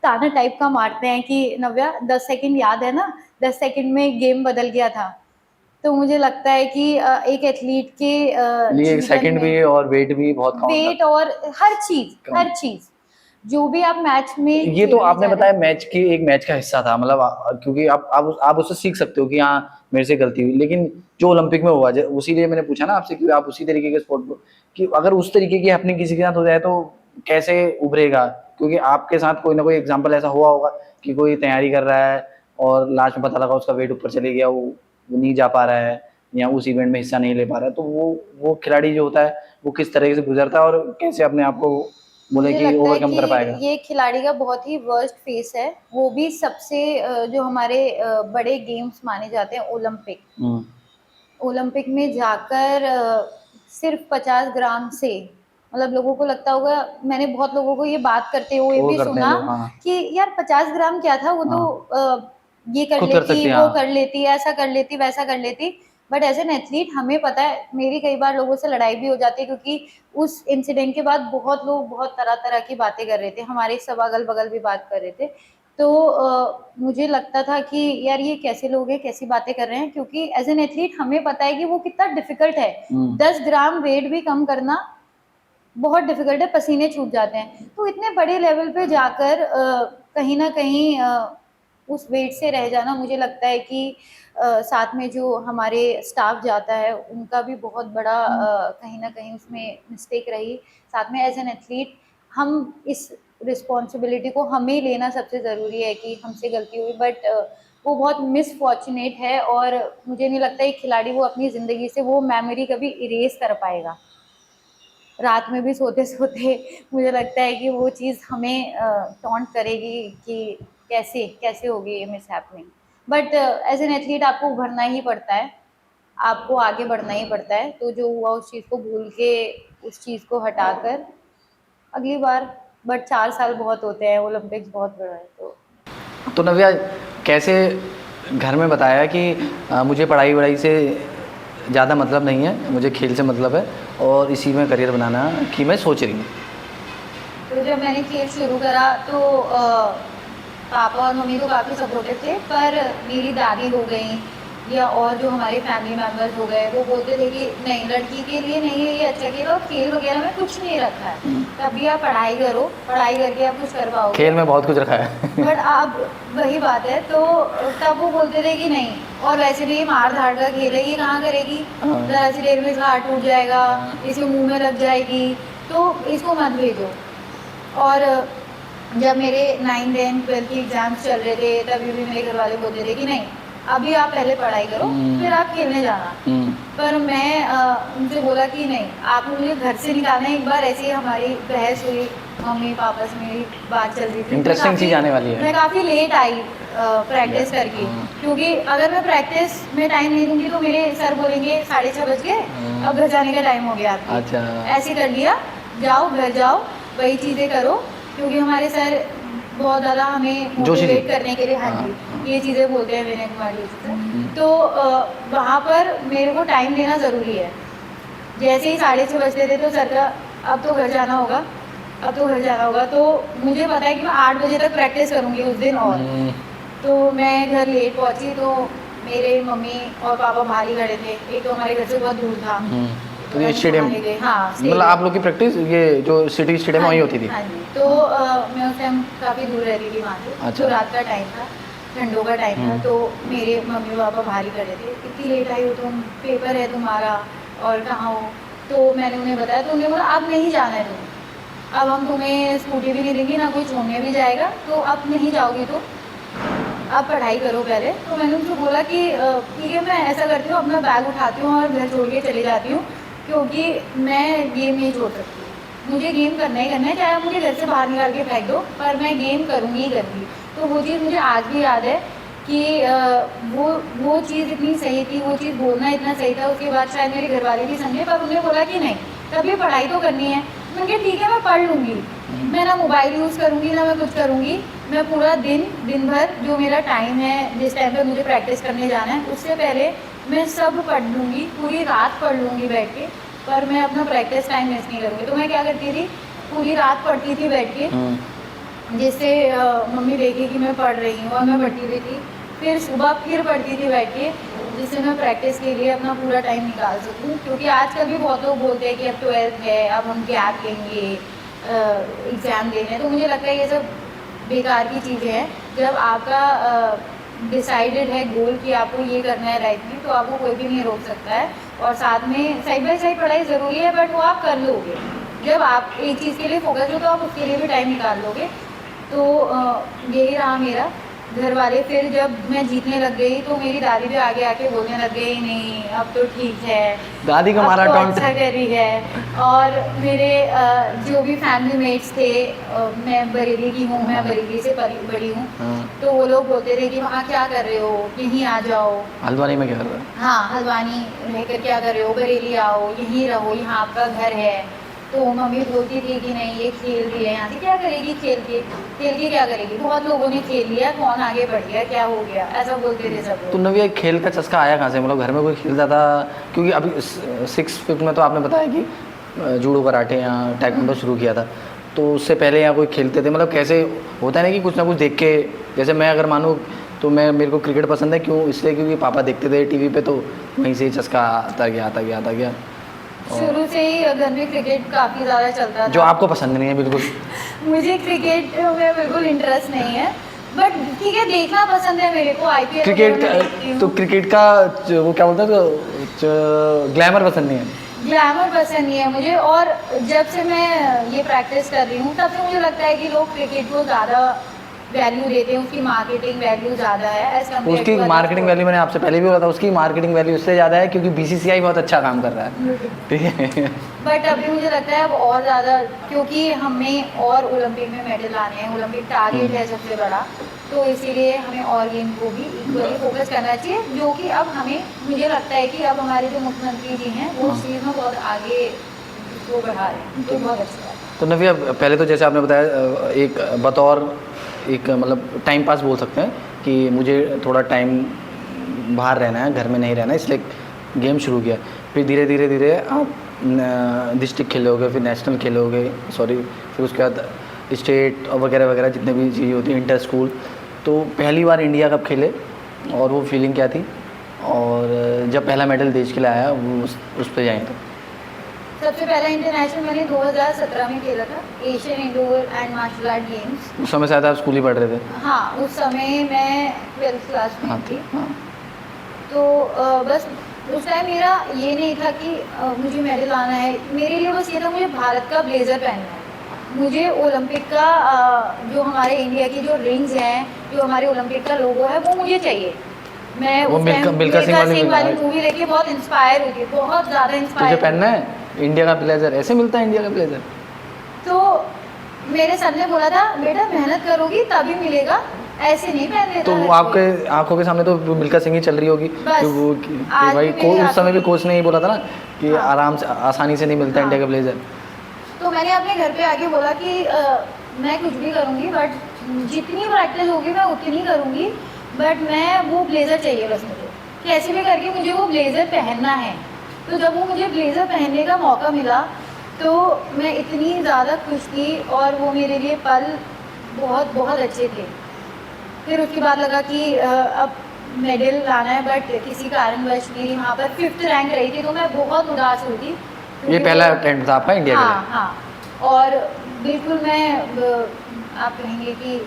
ताना टाइप का मारते हैं कि नव्या 10 सेकंड याद है ना, 10 सेकंड में गेम बदल गया था। तो मुझे लगता है कि एक एथलीट के लिए जीवन सेकंड भी में और वेट भी बहुत काउंट वेट और हर चीज जो भी आप मैच में ये तो खेलने आपने जा रहे बताया हैं। मैच की एक मैच का हिस्सा था, मतलब क्योंकि आप उससे सीख सकते हो कि हाँ मेरे से गलती हुई, लेकिन जो ओलंपिक में हुआ उसीलिए मैंने पूछा ना आपसे कि आप उसी तरीके के स्पोर्ट को, कि अगर उस तरीके की हैपनिंग किसी के साथ हो जाए तो कैसे उभरेगा, क्योंकि आपके साथ कोई ना कोई एग्जाम्पल ऐसा हुआ होगा कि कोई तैयारी कर रहा है और लास्ट में पता लगा उसका वेट ऊपर चले गया, वो नहीं जा पा रहा है या उस इवेंट में हिस्सा नहीं ले पा रहा है, तो वो खिलाड़ी जो होता है वो किस तरीके से गुजरता है और कैसे अपने आप को बोले मुझे कि लगता है ओवरकम कि कर पाएगा। ये खिलाड़ी का बहुत ही वर्स्ट फेस है, वो भी सबसे जो हमारे बड़े गेम्स माने जाते हैं ओलंपिक, हम्म, ओलंपिक में जाकर सिर्फ 50 ग्राम से, मतलब लोगों को लगता होगा, मैंने बहुत लोगों को ये बात करते हुए वो भी करते हैं सुना लोग, हाँ कि यार 50 ग्राम क्या था, वो तो हाँ ये कर खुद कर लेती, सकते हैं, वो हाँ। कर लेती, ऐसा कर लेती, वैसा कर लेती। बट एज एन एथलीट हमें पता है, मेरी कई बार लोगों से लड़ाई भी हो जाती है क्योंकि उस इंसिडेंट के बाद बहुत लोग बहुत तरह तरह की बातें कर रहे थे, हमारे सब अगल बगल भी बात कर रहे थे। तो मुझे लगता था कि यार ये कैसे लोग हैं, कैसी बातें कर रहे हैं, क्योंकि एज एन एथलीट हमें पता है कि वो कितना डिफिकल्ट है। 10 ग्राम वेट भी कम करना बहुत डिफिकल्ट है, पसीने छूट जाते हैं, तो इतने बड़े लेवल पे जाकर कहीं ना कहीं उस वेट से रह जाना, मुझे लगता है कि साथ में जो हमारे स्टाफ जाता है उनका भी बहुत बड़ा कहीं ना कहीं उसमें मिस्टेक रही। साथ में एज एन एथलीट हम इस रिस्पॉन्सिबिलिटी को हमें लेना सबसे ज़रूरी है कि हमसे गलती हुई, बट वो बहुत मिसफॉर्चुनेट है और मुझे नहीं लगता एक खिलाड़ी वो अपनी ज़िंदगी से वो मेमोरी कभी इरेज कर पाएगा। रात में भी सोते सोते मुझे लगता है कि वो चीज़ हमें टॉन्ट करेगी कि कैसे कैसे होगी ये miss happening. But as an athlete आपको उभरना ही पड़ता है, आपको आगे बढ़ना ही पड़ता है, तो जो हुआ उस चीज़ को भूल के उस चीज़ को हटाकर अगली बार। बट 4 साल बहुत होते हैं, ओलंपिक्स बहुत बड़ा है तो। नव्या कैसे घर में बताया कि मुझे पढ़ाई वढ़ाई से ज़्यादा मतलब नहीं है, मुझे खेल से मतलब है और इसी में करियर बनाना की मैं सोच रही हूँ। तो जब मैंने खेल शुरू करा तो पापा और मम्मी तो काफ़ी सपोर्टिव थे, पर मेरी दादी हो गई या और जो हमारे फैमिली मेम्बर्स हो गए वो बोलते थे कि नहीं, लड़की के लिए नहीं है ये अच्छा खेल, और खेल वगैरह में कुछ नहीं रखा है, तभी आप पढ़ाई करो, पढ़ाई करके आप कुछ कर पाओगे। खेल में बहुत कुछ रखा है। बट अब वही बात है, तो तब वो बोलते थे कि नहीं, और वैसे भी ये मार धाड़ का खेल है, ये कहाँ करेगी, ज़रा सी देर में इसका हाथ टूट जाएगा, इसे मुंह में लग जाएगी, तो इसको मत भेजो। और जब मेरे 9, 10, 12 के एग्जाम्स चल रहे थे तभी भी मेरे घर वाले बोलते थे कि नहीं, अभी आप पहले पढ़ाई करो फिर आप खेलने जाना। पर मैं उनसे बोला कि नहीं, आप मुझे घर से निकालना है। एक बार ऐसे ही हमारी बहस हुई, मम्मी पापा से मेरी बात चल रही थी, इंटरेस्टिंग चीज़ आने वाली है। मैं काफ़ी लेट आई प्रैक्टिस करके, क्योंकि अगर मैं प्रैक्टिस में टाइम नहीं दूंगी तो मेरे सर बोलेंगे 6:30 बज गए, अब घर जाने का टाइम हो गया आपकी। अच्छा। ऐसे कर लिया, जाओ घर जाओ, वही चीज़ें करो, क्योंकि हमारे सर बहुत ज़्यादा हमें मोटिवेट करने के लिए, हाँ जी, ये चीज़ें बोलते हैं विनय कुमार जी से। तो वहाँ पर मेरे को टाइम देना ज़रूरी है। जैसे ही 6:30 बजते थे तो सर का अब तो घर जाना होगा, अब तो घर जाना होगा, तो मुझे पता है कि मैं 8 बजे तक प्रैक्टिस करूँगी उस दिन। और तो मैं घर लेट पहुँची तो मेरे मम्मी और पापा बाहर ही खड़े थे, एक तो हमारे घर से बहुत दूर था, तो ये स्टेडियम, हाँ मतलब आप लोग की प्रैक्टिस ये जो सिटी स्टेडियम वहीं होती थी? हाँ जी, तो मैं उस टाइम काफ़ी दूर रहती थी वहाँ से। अच्छा। तो रात का टाइम था, ठंडों का टाइम था, तो मेरे मम्मी पापा बाहर ही खड़े थे, इतनी लेट आई हो तुम, पेपर है तुम्हारा और कहाँ हो। तो मैंने उन्हें बताया, तो उन्हें बोला अब नहीं जाना है तुम्हें, अब हम तुम्हें स्कूटी भी नहीं देंगे, ना कोई छोड़ने भी जाएगा, तो अब नहीं जाओगी तो आप पढ़ाई करो पहले। तो मैंने उनको बोला कि ठीक है, मैं ऐसा करती हूँ, अपना बैग उठाती हूँ और घर छोड़ के चली जाती हूँ, क्योंकि मैं गेम नहीं छोड़ सकती। मुझे गेम करना ही करना है, चाहे आप मुझे घर से बाहर निकाल के फेंक दो, पर मैं गेम करूँगी ही करूँगी। तो वो चीज़ मुझे आज भी याद है कि वो चीज़ इतनी सही थी, वो चीज़ बोलना इतना सही था। उसके बाद शायद मेरे घर वाले भी समझे, पर उन्होंने बोला कि नहीं, तभी पढ़ाई तो करनी है। मैंने कहा ठीक है, मैं पढ़ लूँगी, मैं ना मोबाइल यूज़ करूँगी, ना मैं कुछ करूँगी, मैं पूरा दिन भर जो मेरा टाइम है, जिस टाइम पे मुझे प्रैक्टिस करने जाना है, उससे पहले मैं सब पढ़ लूँगी, पूरी रात पढ़ लूँगी बैठ के, पर मैं अपना प्रैक्टिस टाइम मिस नहीं करूँगी। तो मैं क्या करती थी, पूरी रात पढ़ती थी बैठ के, जिससे मम्मी देखे कि मैं पढ़ रही हूँ, और मैं पढ़ती भी थी। फिर सुबह फिर पढ़ती थी बैठ के, जिससे मैं प्रैक्टिस के लिए अपना पूरा टाइम निकाल सकूँ। क्योंकि आजकल भी बहुत लोग बोलते हैं कि अब 12th है, अब हम गैप लेंगे, एग्ज़ाम देने। तो मुझे लगता है ये सब बेकार की चीज़ें हैं। जब आपका डिसाइडेड है गोल कि आपको ये करना है लाइफ में, तो आपको कोई भी नहीं रोक सकता है। और साथ में साइड बाय साइड पढ़ाई ज़रूरी है, बट वो आप कर लोगे। जब आप एक चीज़ के लिए फोकस हो, तो आप उसके लिए भी टाइम निकाल लोगे। तो यही रहा मेरा। घर वाले फिर जब मैं जीतने लग गई, तो मेरी दादी भी आगे आके बोलने लग गई, नहीं अब तो ठीक है, दादी का अब मारा तो टॉन्ट। अच्छा कर रही है। और मेरे जो भी फैमिली मेट्स थे, मैं बरेली की हूँ, मैं बरेली से बड़ी हूँ, तो वो लोग बोलते थे कि वहाँ क्या कर रहे हो, यहीं आ जाओ। हल्द्वानी में क्या कर रहा है? हाँ, हल्द्वानी रहकर क्या कर रहे हो, बरेली आओ, यहीं रहो, यहाँ आपका घर है। तो मम्मी बोलती थी कि नहीं, ये खेल रही है, यहाँ से क्या करेगी, खेल के क्या करेगी, बहुत लोगों ने खेल लिया, कौन आगे बढ़ गया, क्या हो गया, ऐसा बोलते थे सब तो लोग। नव्या, खेल का चस्का आया कहाँ से? मतलब घर में कोई खेलता था? क्योंकि अभी 6th-5th में तो आपने बताया कि जूडो कराटे या टाइकोंडो शुरू किया था, तो उससे पहले यहाँ कोई खेलते थे? मतलब कैसे होता है ना कि कुछ ना कुछ देख के, जैसे मैं अगर मानूँ तो मेरे को क्रिकेट पसंद है, क्यों? इसलिए क्योंकि पापा देखते थे टीवी पे, तो वहीं से ही चस्का आता गया। शुरू से ही घर में क्रिकेट काफ़ी ज़्यादा चलता जो था। आपको पसंद नहीं है बिल्कुल? मुझे क्रिकेट में बिल्कुल इंटरेस्ट नहीं है, बट ठीक है, देखना पसंद है मेरे को, आईपीएल क्रिकेट वगैरह मैं देखती तो हूँ। क्रिकेट का वो क्या बोलते हैं, ग्लैमर पसंद नहीं है? ग्लैमर पसंद नहीं है मुझे। और जब से मैं ये प्रैक्टिस कर रही हूँ, तब से मुझे लगता है कि लोग क्रिकेट को ज़्यादा वैल्यू देते हैं, उसकी मार्केटिंग वैल्यू ज़्यादा है एज कम्पेयर उसकी to other marketing sports. Value, मैंने आपसे पहले भी बोला था, उसकी मार्केटिंग वैल्यू उससे ज़्यादा है क्योंकि बीसीसीआई बहुत अच्छा काम कर रहा है। ठीक है। बट अभी मुझे लगता है अब और ज़्यादा, क्योंकि हमें और ओलंपिक में मेडल लाने हैं, ओलंपिक टारगेट है सबसे बड़ा, तो इसीलिए हमें और गेम को भी इक्वली फोकस करना चाहिए। जो कि अब हमें, मुझे लगता है कि अब हमारे जो मुख्यमंत्री जी हैं, वो इस चीज़ में बहुत आगे इसको बढ़ा रहे हैं, तो बहुत अच्छा है। तो नव्या, पहले तो जैसे आपने बताया, एक बतौर एक मतलब टाइम पास बोल सकते हैं कि मुझे थोड़ा टाइम बाहर रहना है, घर में नहीं रहना है, इसलिए गेम शुरू किया। फिर धीरे धीरे आप डिस्ट्रिक्ट खेलोगे, फिर नेशनल खेलोगे, फिर उसके बाद स्टेट और वगैरह वगैरह जितने भी चीज़ें होती हैं, इंटर स्कूल। तो पहली बार इंडिया कप खेले और वो फीलिंग क्या थी? और जब पहला मेडल देश के लिए आया, वो उस पर जाएँ तो? सबसे पहला इंटरनेशनल मैंने 2017 में खेला था, Asian indoor and martial art games. उस समय शायद आप स्कूल ही पढ़ रहे थे? हाँ, उस समय मैं 12th क्लास में थी। हाँ। तो बस उस टाइम मेरा ये नहीं था कि मुझे मेडल लाना है, मेरे लिए बस ये था, मुझे भारत का ब्लेज़र पहनना है। मुझे ओलंपिक का जो हमारे इंडिया की जो रिंग्स हैं, जो हमारे ओलंपिक का लोगो है, वो मुझे चाहिए। मैं वो उस टाइम मिल्खा सिंह वाली मूवी देख के बहुत इंस्पायर हुई थी, बहुत ज़्यादा तुझे इंस्पायर। पहनना है इंडिया का ब्लेजर? ऐसे मिलता है इंडिया का ब्लेजर? तो मेरे सर ने बोला था, बेटा मेहनत करोगी तभी मिलेगा, ऐसे नहीं पहन लेता तो हर वो कोई। आपके आंखों के सामने तो मिल्खा सिंह ही चल रही होगी बस, कि वो आज भाई भी मेरी उस समय भी आंखों कोच ने ही बोला था ना कि हाँ। आराम से, आसानी से नहीं मिलता हाँ। इंडिया का ब्लेजर। तो मैंने अपने घर पे आके बोला कि मैं कुछ भी करूँगी, बट जितनी प्रैक्टिस होगी मैं उतनी करूँगी, बट मैं वो ब्लेज़र चाहिए बस मुझे, कैसे भी करके मुझे वो ब्लेज़र पहनना है। तो जब वो मुझे ब्लेज़र पहनने का मौका मिला, तो मैं इतनी ज़्यादा खुश थी, और वो मेरे लिए पल बहुत बहुत अच्छे थे। फिर उसके बाद लगा कि अब मेडल लाना है, बट किसी कारणवश मेरी वहाँ पर 5th रैंक रही थी, तो मैं बहुत उदास हुई थी। ये पहला अटेम्प्ट था आपका इंडिया के हाँ लिए? हाँ, और बिल्कुल मैं आप कहेंगे कि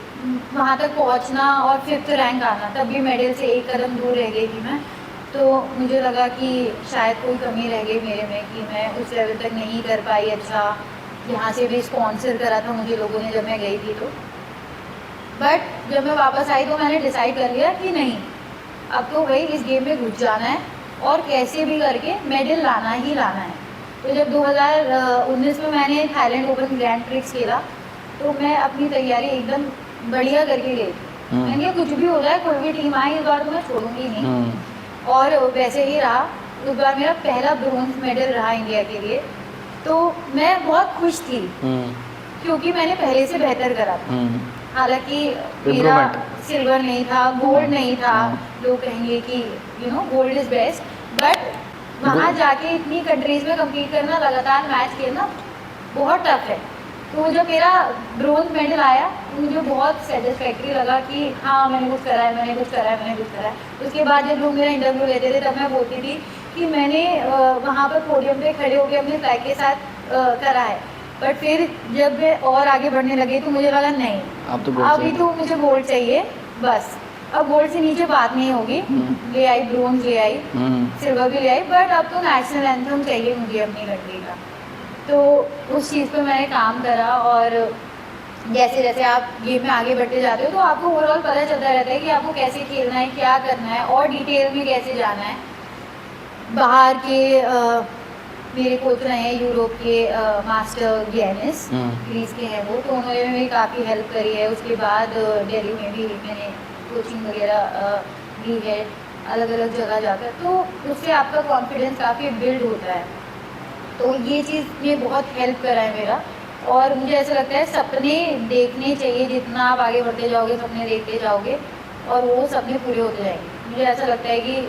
वहाँ तक पहुँचना और 5th रैंक आना, तब भी मेडल से एक कदम दूर रह गई थी मैं। तो मुझे लगा कि शायद कोई कमी रह गई मेरे में, कि मैं उस लेवल तक नहीं कर पाई अच्छा, यहाँ से भी स्पॉन्सर करा था मुझे लोगों ने जब मैं गई थी तो। बट जब मैं वापस आई तो मैंने डिसाइड कर लिया कि नहीं, अब तो भाई इस गेम में घुस जाना है और कैसे भी करके मेडल लाना ही लाना है। तो जब 2019 में मैंने थाईलैंड ओपन ग्रैंड प्रिक्स खेला तो मैं अपनी तैयारी एकदम बढ़िया करके गई। मैंने कहा कुछ भी हो जाए, कोई भी टीम आए, इस बार तो मैं छोड़ूंगी नहीं। और वैसे ही रहा। उस बार मेरा पहला ब्रोंज मेडल रहा इंडिया के लिए, तो मैं बहुत खुश थी क्योंकि मैंने पहले से बेहतर करा था। हालांकि मेरा सिल्वर नहीं था, गोल्ड नहीं था। लोग कहेंगे कि गोल्ड इज बेस्ट, बट वहाँ जाके इतनी कंट्रीज में कम्पीट करना, लगातार मैच खेलना बहुत टफ है। तो जब मेरा ब्रोंज मेडल आया तो मुझे बहुत सेटिस्फैक्ट्री लगा कि हाँ मैंने कुछ करा है, मैंने कुछ करा है, मैंने कुछ करा है। उसके बाद जब लोग मेरा इंटरव्यू लेते थे तब मैं बोलती थी कि मैंने वहाँ पर पोडियम पे खड़े होकर अपने फ्लैग के साथ करा है। बट फिर जब मैं और आगे बढ़ने लगी तो मुझे लगा नहीं, अभी तो मुझे गोल्ड चाहिए बस। अब गोल्ड से नीचे बात नहीं होगी। ले आई ब्रोंज, ले आई सिल्वर भी ले आई, बट अब तो नेशनल एंथम चाहिए मुझे अपनी कंट्री का। तो उस चीज़ पे मैंने काम करा और जैसे जैसे आप गेम में आगे बढ़ते जाते हो तो आपको ओवरऑल पता चलता रहता है कि आपको कैसे खेलना है, क्या करना है और डिटेल में कैसे जाना है। बाहर के मेरे कोच रहे हैं यूरोप के मास्टर गियानिस, ग्रीस के हैं वो, तो उन्होंने मेरी काफ़ी हेल्प करी है। उसके बाद दिल्ली में भी मैंने कोचिंग वगैरह ली है अलग अलग जगह जाकर, तो उससे आपका कॉन्फिडेंस काफ़ी बिल्ड होता है। तो ये चीज़ ने बहुत हेल्प करा है मेरा। और मुझे ऐसा लगता है सपने देखने चाहिए, जितना आप आगे बढ़ते जाओगे सपने देखते जाओगे और वो सपने पूरे होते जाएंगे। मुझे ऐसा लगता है कि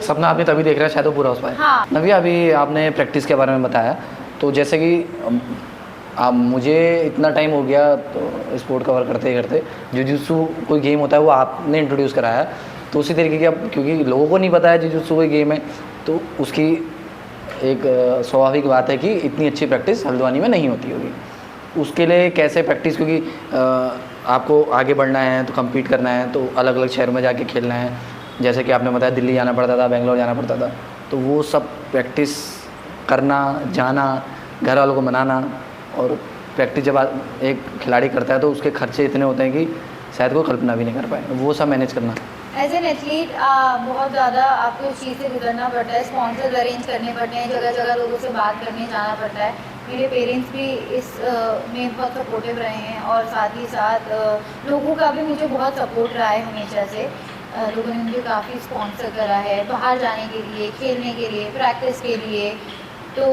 सपना आपने तभी देख रहा है शायद वो पूरा हो पाए। हाँ। नव्या, अभी आपने प्रैक्टिस के बारे में बताया, तो जैसे कि आप, मुझे इतना टाइम हो गया तो स्पोर्ट कवर करते करते, जिujutsu कोई गेम होता है वो आपने इंट्रोड्यूस कराया, तो उसी तरीके की अब क्योंकि लोगों को नहीं पता है जिujutsu कोई गेम है, तो उसकी एक स्वाभाविक बात है कि इतनी अच्छी प्रैक्टिस हल्द्वानी में नहीं होती होगी। उसके लिए कैसे प्रैक्टिस, क्योंकि आपको आगे बढ़ना है तो कम्पीट करना है तो अलग अलग शहरों में जाके खेलना है, जैसे कि आपने बताया दिल्ली जाना पड़ता था, बेंगलोर जाना पड़ता था, तो वो सब प्रैक्टिस करना, जाना, घर वालों को मनाना, और प्रैक्टिस जब एक खिलाड़ी करता है तो उसके खर्चे इतने होते हैं कि शायद कोई कल्पना भी नहीं कर पाए, वो सब मैनेज करना। एज एन एथलीट बहुत ज़्यादा आपको इस चीज़ से गुजरना पड़ता है, स्पॉन्सर्स अरेंज करने पड़ते हैं, जगह जगह लोगों से बात करने जाना पड़ता है। मेरे पेरेंट्स भी इस में बहुत सपोर्टिव रहे हैं और साथ ही साथ लोगों का भी मुझे बहुत सपोर्ट रहा है हमेशा से। लोगों ने मुझे काफ़ी स्पॉन्सर करा है बाहर जाने के लिए, खेलने के लिए, प्रैक्टिस के लिए। तो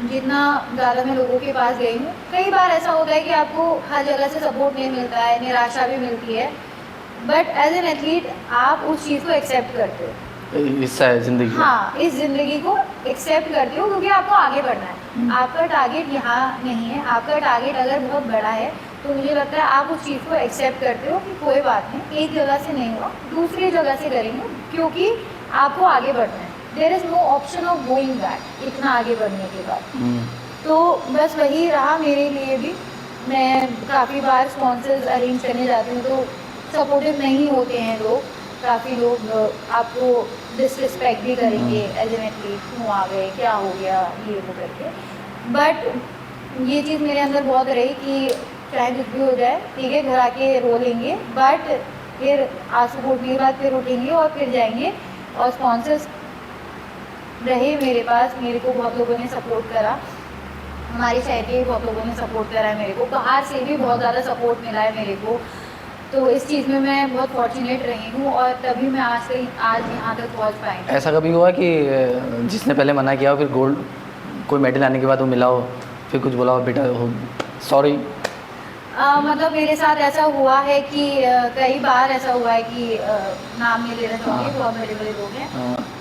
जितना ज़्यादा मैं लोगों के पास गई हूँ, कई बार ऐसा होता है कि आपको हर जगह से सपोर्ट नहीं मिलता है, निराशा भी मिलती है, बट एज एन एथलीट आप उस चीज़ को एक्सेप्ट करते हो। हिस्सा है ज़िंदगी। हाँ, इस ज़िंदगी को एक्सेप्ट करते हो क्योंकि आपको आगे बढ़ना है। आपका टारगेट यहाँ नहीं है, आपका टारगेट अगर बहुत बड़ा है तो मुझे लगता है आप उस चीज़ को एक्सेप्ट करते हो कि कोई बात नहीं, एक जगह से नहीं हुआ, दूसरी जगह से करेंगे, क्योंकि आपको आगे बढ़ना है। There is no option of going back इतना आगे बढ़ने के बाद। तो बस वही रहा मेरे लिए भी। मैं काफ़ी बार स्पॉन्सर्स अरेंज करने जाती हूँ तो सपोर्टिव नहीं होते हैं लोग, काफ़ी लोग आपको डिसरिस्पेक्ट भी करेंगे एज एन एथलीट, क्यों आ गए, क्या हो गया, ये वो करके। बट ये चीज़ मेरे अंदर बहुत रही कि चाहे कुछ भी हो जाए, ठीक है, घर आके रो लेंगे, बट फिर आंसू फूटने के बाद फिर उठेंगे और फिर जाएंगे। और स्पॉन्सर्स रहे मेरे पास, मेरे को बहुत लोगों ने सपोर्ट करा, हमारे शहर के बहुत लोगों ने सपोर्ट करा है मेरे को, बाहर से भी बहुत ज़्यादा सपोर्ट मिला है मेरे को। तो इस चीज़ में मैं बहुत फॉर्चुनेट रही हूँ और तभी मैं आज यहाँ तक पहुँच पाई। ऐसा कभी हुआ कि जिसने पहले मना किया हो फिर गोल्ड कोई मेडल आने के बाद वो मिला हो, फिर कुछ बोला हो बेटा हो सॉरी? मतलब मेरे साथ ऐसा हुआ है कि कई बार ऐसा हुआ है कि नाम नहीं लेना चाहूँगी, बहुत बड़े बड़े लोग हैं।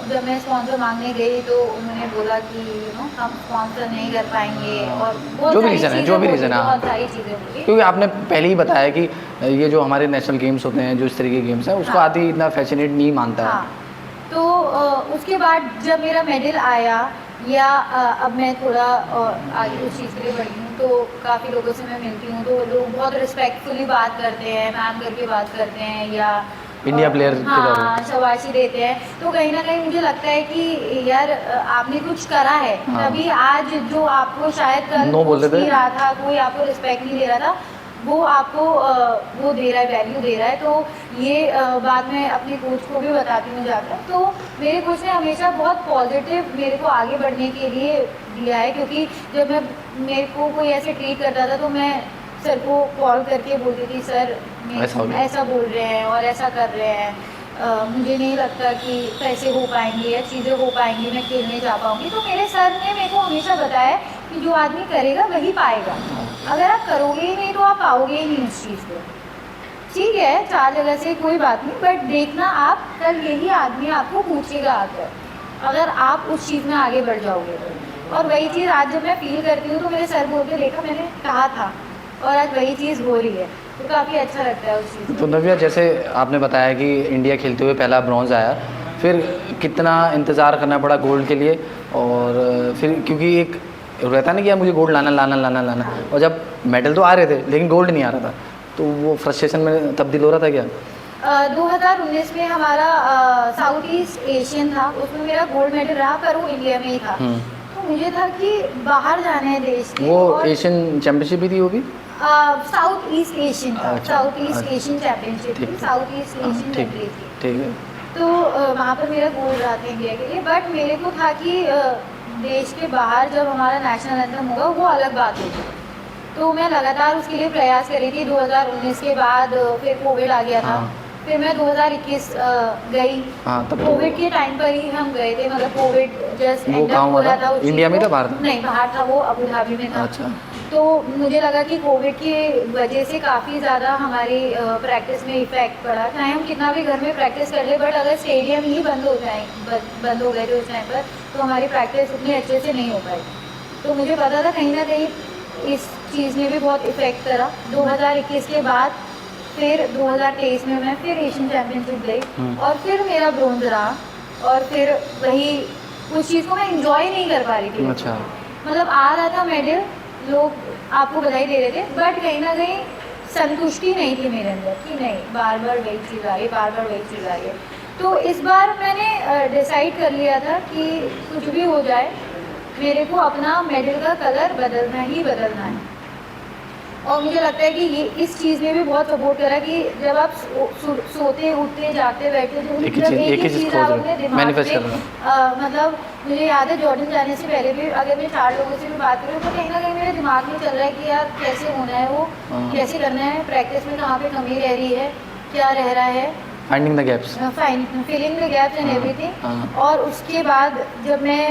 जब मैं स्पॉन्सर मांगने गई तो उन्होंने बोला कि हम स्पॉन्सर नहीं कर पाएंगे, और जो भी रीज़न है, जो भी रीज़न है, बहुत सारी चीज़ें होंगी। क्योंकि आपने पहले ही बताया कि ये जो हमारे नेशनल गेम्स होते हैं, जो इस तरीके के गेम्स हैं, उसको आदि इतना फैसिनेट नहीं मानता है। हाँ, तो उसके बाद जब मेरा मेडल आया, या अब मैं थोड़ा आगे उस चीज़ के लिए बढ़ी हूँ, तो काफ़ी लोगों से मैं मिलती हूँ तो लोग बहुत रिस्पेक्टफुली बात करते हैं, मैम करके बात करते हैं, या इंडिया प्लेयर के तौर पे। हाँ, शाबाशी देते हैं। तो कहीं न कहीं मुझे लगता है कि यार आपने कुछ करा है, हाँ। तभी आज जो आपको शायद कल नो बोल पूछ रहे नहीं थे। रहा था, कोई आपको रिस्पेक्ट नहीं दे रहा था, वो आपको वो दे रहा है, वैल्यू दे रहा है। तो ये बात मैं अपने कोच को भी बताती हूँ जाकर। तो मेरे कोच ने हमेशा बहुत पॉजिटिव मेरे को आगे बढ़ने के लिए दिया है, क्योंकि जब मेरे को कोई ऐसे ट्रीट करता था तो मैं सर को कॉल करके बोलती थी, सर ऐसा हो गया। ऐसा बोल रहे हैं और ऐसा कर रहे हैं, मुझे नहीं लगता कि पैसे हो पाएंगे या चीज़ें हो पाएंगी, मैं खेलने जा पाऊंगी। तो मेरे सर ने मेरे को हमेशा बताया कि जो आदमी करेगा वही पाएगा, अगर आप करोगे ही नहीं तो आप पाओगे ही नहीं उस चीज़ को। ठीक है, 4 जगह से कोई बात नहीं, बट देखना आप कल यही आदमी आपको पूछेगा आकर, अगर आप उस चीज़ में आगे बढ़ जाओगे तो। और वही चीज़ आज जब मैं फील करती हूँ तो मेरे सर बोलते, देखा मैंने कहा था, और आज वही चीज़ हो रही है, तो काफ़ी अच्छा लगता है उस चीज़ तो में। नव्या, जैसे आपने बताया कि इंडिया खेलते हुए पहला ब्रॉन्ज आया, फिर कितना इंतज़ार करना पड़ा गोल्ड के लिए, और फिर क्योंकि एक रहता ना कि यार मुझे गोल्ड लाना लाना लाना लाना, और जब मेडल तो आ रहे थे लेकिन गोल्ड नहीं आ रहा था, तो वो फ्रस्ट्रेशन में तब्दील हो रहा था क्या? 2019 में हमारा साउथ ईस्ट एशियन था, उसमें मेरा गोल्ड मेडल रहा, पर वो इंडिया में ही था। तो मुझे था कि बाहर जाना है देश के, वो और एशियन चैम्पियनशिप भी थी वो भी? साउथ ईस्ट एशियन था, अच्छा, साउथ ईस्ट अच्छा। एशियन चैंपियनशिप ठीक थी, है। साउथ ईस्ट एशियन ठीक मेडल थी। ठीक है। तो वहाँ पर मेरा गोल्ड रहा था इंडिया के लिए, बट मेरे को था कि देश के बाहर जब हमारा नेशनल एंथम होगा वो अलग बात होगी। तो मैं लगातार उसके लिए प्रयास कर रही थी। 2019 के बाद फिर कोविड आ गया था। हाँ। फिर मैं 2021 गई। हाँ, तब तो कोविड के टाइम पर ही हम गए थे, मतलब कोविड जस्ट वो एंड कहाँ अप हुआ हो रहा था? था उस चीज़ इंडिया में को। था, बाहर था? नहीं, बाहर था, वो अबू धाबी में था। अच्छा। तो मुझे लगा कि कोविड की वजह से काफ़ी ज़्यादा हमारी प्रैक्टिस में इफेक्ट पड़ा। चाहे हम कितना भी घर में प्रैक्टिस कर ले, बट अगर स्टेडियम ही बंद हो गए थे उस टाइम पर, तो हमारी प्रैक्टिस उतने अच्छे से नहीं हो पाई। तो मुझे पता था कहीं ना कहीं इस चीज़ ने भी बहुत इफेक्ट करा। 2021 के बाद फिर 2023 में मैं फिर एशियन चैम्पियनशिप गई, और फिर मेरा ब्रोंज रहा, और फिर वही उस चीज़ को मैं इंजॉय नहीं कर पा रही थी। अच्छा। मतलब आ रहा था मेडल, लोग आपको बधाई दे रहे थे, बट कहीं ना कहीं संतुष्टि नहीं थी मेरे अंदर कि नहीं, बार बार वही चीज़ आ रही है, बार बार वही चीज़ आ रही है। तो इस बार मैंने डिसाइड कर लिया था कि कुछ भी हो जाए, मेरे को अपना मेडल का कलर बदलना ही बदलना है। और मुझे लगता है कि ये इस चीज़ ने भी बहुत सपोर्ट करा कि जब आप सोते उठते जागते बैठते, तो एक ही जब चीज़- एक एक ही ही चीज़ चीज़ खोज आप रहे हो, अपने दिमाग मैनिफेस्ट कर में रहे हो। मतलब मुझे याद है जॉर्डन जाने से पहले भी अगर मैं 4 लोगों से भी बात करूँ तो कहीं ना कहीं मेरे दिमाग में चल रहा है कि यार कैसे होना है वो, हाँ। कैसे करना है, प्रैक्टिस में कहाँ पे कमी रह रही है, क्या रह रहा है, finding the gaps. Filling the gaps and हाँ, एवरीथिंग। हाँ। और उसके बाद जब मैं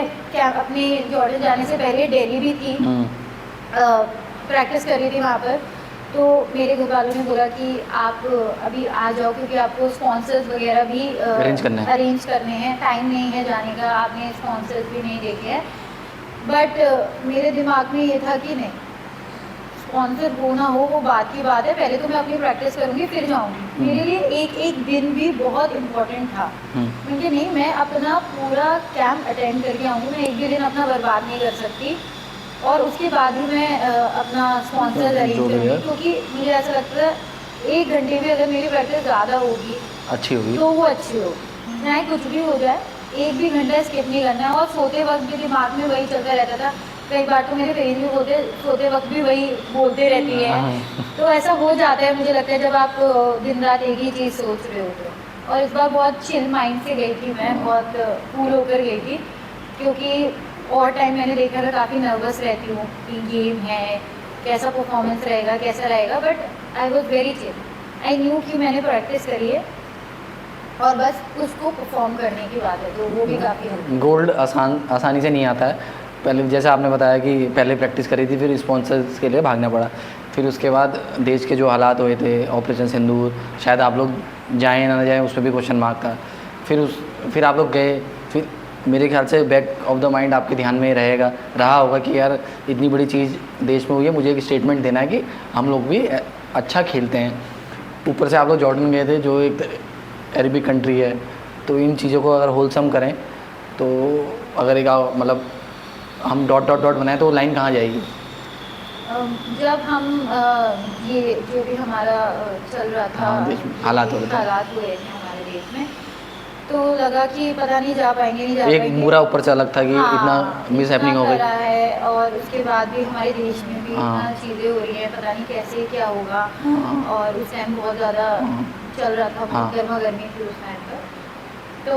अपने जॉर्डन जाने से पहले दिल्ली भी थी, प्रैक्टिस कर रही थी वहाँ पर, तो मेरे घर वालों ने बोला कि आप अभी आ जाओ, क्योंकि आपको स्पॉन्सर्स वगैरह भी अरेंज करने हैं। टाइम नहीं है जाने का, आपने स्पॉन्सर्स भी नहीं देखे हैं। बट मेरे दिमाग में ये था कि नहीं, स्पॉन्सर हो ना हो वो बात की बात है, पहले तो मैं अपनी प्रैक्टिस करूँगी फिर जाऊँगी। मेरे लिए एक एक दिन भी बहुत इम्पोर्टेंट था, क्योंकि नहीं, मैं अपना पूरा कैंप अटेंड करके आऊँगी, मैं एक भी दिन अपना बर्बाद नहीं कर सकती, और उसके बाद ही मैं अपना स्पॉन्सर अरेंज जो भी करूँगी। है। क्योंकि मुझे ऐसा लगता है 1 घंटे भी अगर मेरी प्रैक्टिस ज़्यादा होगी अच्छी होगी। तो वो अच्छी हो, चाहे कुछ भी हो जाए, 1 भी घंटा स्किप नहीं करना है। और सोते वक्त भी दिमाग में वही चलता रहता था। कई बार तो मेरे पेरेंट्स भी सोते वक्त भी वही बोलते रहती है। हाँ। तो ऐसा हो जाता है, मुझे लगता है, जब आप दिन रात एक ही चीज़ सोच रहे हो तो। और इस बार बहुत चिल माइंड से गई थी मैं, बहुत कूल होकर गई थी, क्योंकि और टाइम मैंने देखा था काफ़ी नर्वस रहती हूँ कि गेम है, कैसा परफॉर्मेंस रहेगा, कैसा रहेगा, but I was very chill. I knew कि मैंने प्रैक्टिस करी है और बस उसको परफॉर्म करने की बात है, तो वो भी काफ़ी गोल्ड आसानी से नहीं आता है। पहले जैसे आपने बताया कि पहले प्रैक्टिस करी थी, फिर स्पॉन्सर्स के लिए भागना पड़ा, फिर उसके बाद देश के जो हालात हुए थे, ऑपरेशन सिंदूर, शायद आप लोग जाएँ ना जाएँ उस पर भी क्वेश्चन मार्क था। फिर आप लोग गए, फिर मेरे ख्याल से बैक ऑफ द माइंड आपके ध्यान में रहा होगा कि यार इतनी बड़ी चीज़ देश में हुई है, मुझे एक स्टेटमेंट देना है कि हम लोग भी अच्छा खेलते हैं। ऊपर से आप लोग जॉर्डन गए थे जो एक अरबिक कंट्री है, तो इन चीज़ों को अगर होलसम करें तो अगर एक मतलब हम डॉट डॉट डॉट बनाएं तो लाइन कहाँ जाएगी? जब हम ये जो भी हमारा चल रहा था, हाँ, देश में हालात हो रहे थे। हालात हुए थे रेस में, तो लगा कि पता नहीं जा पाएंगे नहीं जा एक पाएंगे। बुरा ऊपर से अलग था कि इतना मिस इतना हैपनिंग हो गई। करा है और उसके बाद भी हमारे देश में भी हाँ। इतना चीज़ें हो रही हैं, पता नहीं कैसे क्या होगा। हाँ। और उस टाइम बहुत ज़्यादा हाँ। चल रहा था, हाँ। बहुत गर्मा गर्मी थी उस टाइम पर। तो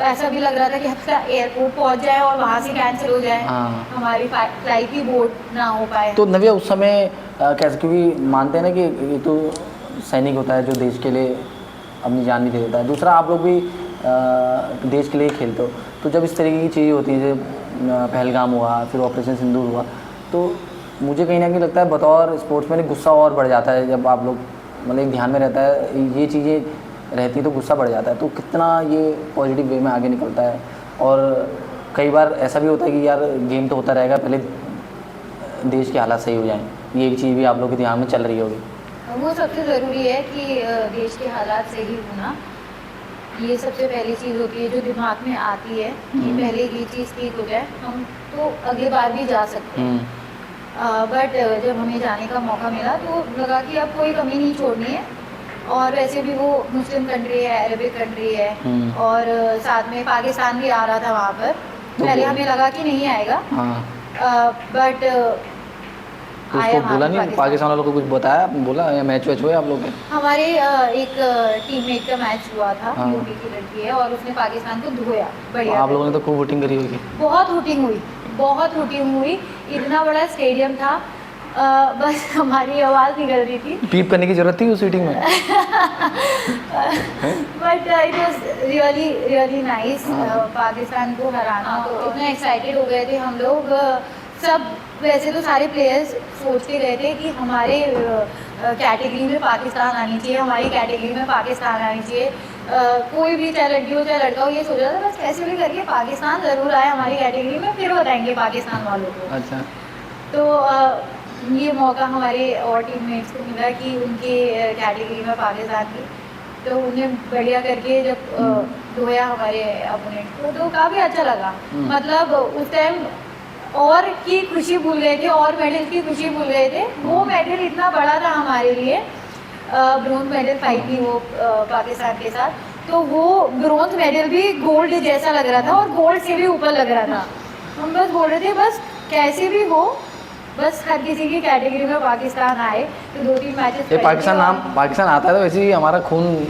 ऐसा भी लग रहा था कि हम एयरपोर्ट पहुंच जाए और वहाँ से कैंसिल हो जाए, हाँ। हमारी फ्लाइट ही बोर्ड ना हो पाए। तो नव्या उस समय कैसे, क्योंकि मानते हैं ना कि ये तो सैनिक होता है जो देश के लिए अपनी जान भी दे देता है, दूसरा आप लोग भी देश के लिए ही खेलते हो, तो जब इस तरीके की चीज़ होती है जब पहलगाम हुआ, फिर ऑपरेशन सिंदूर हुआ, तो मुझे कहीं ना कहीं लगता है बतौर स्पोर्ट्समैन गुस्सा और बढ़ जाता है जब आप लोग मतलब एक ध्यान में रहता है ये चीज़ें रहती तो गुस्सा बढ़ जाता है, तो कितना ये पॉजिटिव वे में आगे निकलता है। और कई बार ऐसा भी होता है कि यार गेम तो होता रहेगा, पहले देश के हालात सही हो जाएं, ये एक चीज़ भी आप लोग के ध्यान में चल रही होगी। वो सबसे ज़रूरी है कि देश के हालात सही होना, ये सबसे पहली चीज़ होती है जो दिमाग में आती है कि पहले ये चीज़ ठीक हो जाए, हम तो अगली बार भी जा सकते हैं। बट जब हमें जाने का मौका मिला तो लगा कि अब कोई कमी नहीं छोड़नी है, और वैसे भी वो मुस्लिम कंट्री है, अरबिक कंट्री है, और साथ में पाकिस्तान भी आ रहा था वहाँ पर। पहले हमें लगा कि नहीं आएगा, बट तो उसको बोला नहीं पाकिस्तान वालों को कुछ बताया, बोला या मैच वैच हुए आप लोग के? हमारे एक टीममेट का मैच हुआ था, यूपी की लड़की है, और उसने पाकिस्तान को धोया बढ़िया। आप लोगों ने तो खूब वोटिंग करी होगी। बहुत वोटिंग हुई, बहुत वोटिंग हुई, इतना बड़ा स्टेडियम था, बस हमारी आवाज़ निकल रही थी। पीप करने की जरूरत थी उस मीटिंग में। But it was really really nice, Pakistan को हराना, तो इतना एक्साइटेड हो गए थे हम लोग सब। वैसे तो सारे प्लेयर्स सोचते रहे थे कि हमारे कैटेगरी में पाकिस्तान आनी चाहिए, हमारी कैटेगरी में पाकिस्तान आनी चाहिए। कोई भी चाहे लड़की हो चाहे लड़का हो, ये सोचा था बस कैसे भी करके पाकिस्तान ज़रूर आए हमारी कैटेगरी में, फिर बताएंगे पाकिस्तान वालों को। अच्छा। तो ये मौका हमारे और टीममेट्स को मिला कि उनके कैटेगरी में पाकिस्तान की, तो उन्हें बढ़िया करके जब धोया हमारे अपोनेंट को, तो काफ़ी अच्छा लगा। मतलब उस टाइम और की खुशी भूल गए थे, और मेडल की खुशी भूल गए थे। वो मेडल इतना बड़ा था हमारे लिए, ब्रोंज मेडल फाइट थी वो पाकिस्तान के साथ, तो वो ब्रोंज मेडल भी गोल्ड जैसा लग रहा था और गोल्ड से भी ऊपर लग रहा था। हम बस बोल रहे थे बस कैसे भी हो, बस हर किसी की कैटेगरी में पाकिस्तान आए। तो 2-3 मैचेस ये पाकिस्तान नाम पाकिस्तान आता है तो वैसे ही हमारा खून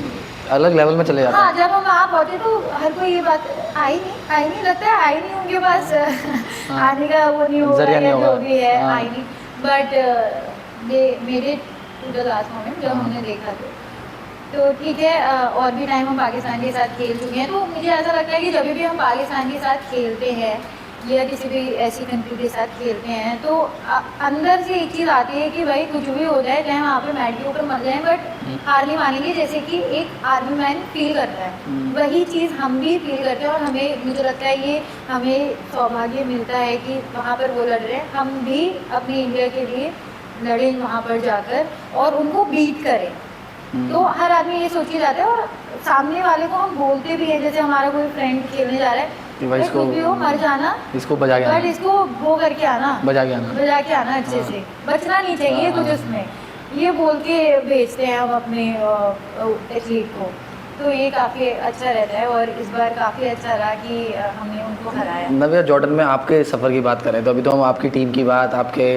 अलग लेवल में चले जाता है। हाँ, जब हम वहाँ पहुँचे तो हर कोई ये बात आई नहीं लगता है, आई नहीं उनके पास आने का वो नहीं होगा या जो भी है, आई नहीं। But they made it to the last moment जब हमने देखा तो ठीक है। और भी टाइम हम पाकिस्तान के साथ खेल चुके हैं, तो मुझे ऐसा लगता है कि जब भी हम पाकिस्तान के साथ खेलते हैं या किसी भी ऐसी कंट्री के साथ खेलते हैं, तो अंदर से एक चीज़ आती है कि भाई कुछ भी हो जाए, चाहे वहाँ पे मैट के ऊपर मर जाए, बट हार नहीं मानेंगे, जैसे कि एक आर्मी मैन फील करता है, वही चीज़ हम भी फील करते हैं। और हमें मुझे लगता है ये हमें सौभाग्य मिलता है कि वहाँ पर वो लड़ रहे हैं, हम भी अपने इंडिया के लिए लड़ें वहाँ पर जाकर और उनको बीट करें। तो हर आदमी ये सोच के जाता है, और सामने वाले को हम बोलते भी हैं, जैसे हमारा कोई फ्रेंड खेलने जा रहा है कि भाई इसको भी हो, मर जाना, इसको बजा के आना, बट इसको वो करके आना, बजा के आना अच्छे से, बचना नहीं चाहिए कुछ उसमें, ये बोल के भेजते हैं हम अपने एथलीट को। तो ये काफ़ी अच्छा रहता है, और इस बार काफ़ी अच्छा रहा कि हमने उनको हराया। नव्या, जॉर्डन में आपके सफ़र की बात करें तो अभी तो हम आपकी टीम की बात, आपके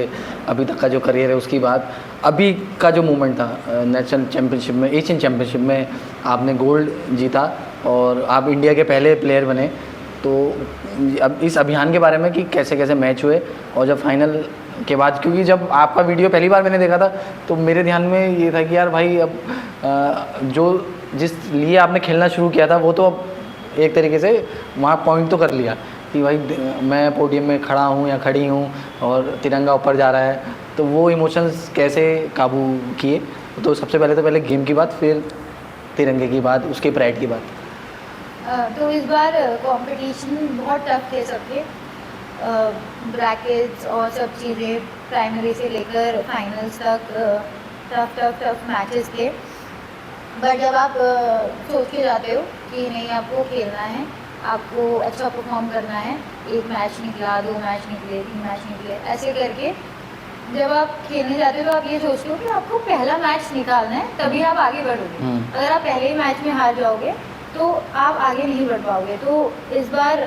अभी तक का जो करियर है उसकी बात, अभी का जो मूवमेंट था नेशनल चैम्पियनशिप में, एशियन चैम्पियनशिप में आपने गोल्ड जीता और आप इंडिया के पहले प्लेयर बने, तो अब इस अभियान के बारे में कि कैसे कैसे मैच हुए, और जब फाइनल के बाद, क्योंकि जब आपका वीडियो पहली बार मैंने देखा था तो मेरे ध्यान में ये था कि यार भाई अब जो जिस लिए आपने खेलना शुरू किया था वो तो अब एक तरीके से वहाँ पॉइंट तो कर लिया कि भाई मैं पोडियम में खड़ा हूँ या खड़ी हूँ और तिरंगा ऊपर जा रहा है, तो वो इमोशंस कैसे काबू किए? तो सबसे पहले तो पहले गेम की बात, फिर तिरंगे की बात, उसके प्राइड की बात। तो इस बार कंपटीशन बहुत टफ थे सबके, ब्रैकेट्स और सब चीज़ें प्राइमरी से लेकर फाइनल्स तक टफ मैचेस थे। बट जब आप सोच के जाते हो कि नहीं आपको खेलना है, आपको अच्छा परफॉर्म करना है, एक मैच निकला, 2 मैच निकले, 3 मैच निकले, ऐसे करके जब आप खेलने जाते हो तो आप ये सोचते हो कि आपको पहला मैच निकालना है, तभी आप आगे बढ़ोगे। अगर आप पहले ही मैच में हार जाओगे तो आप आगे नहीं बढ़ पाओगे। तो इस बार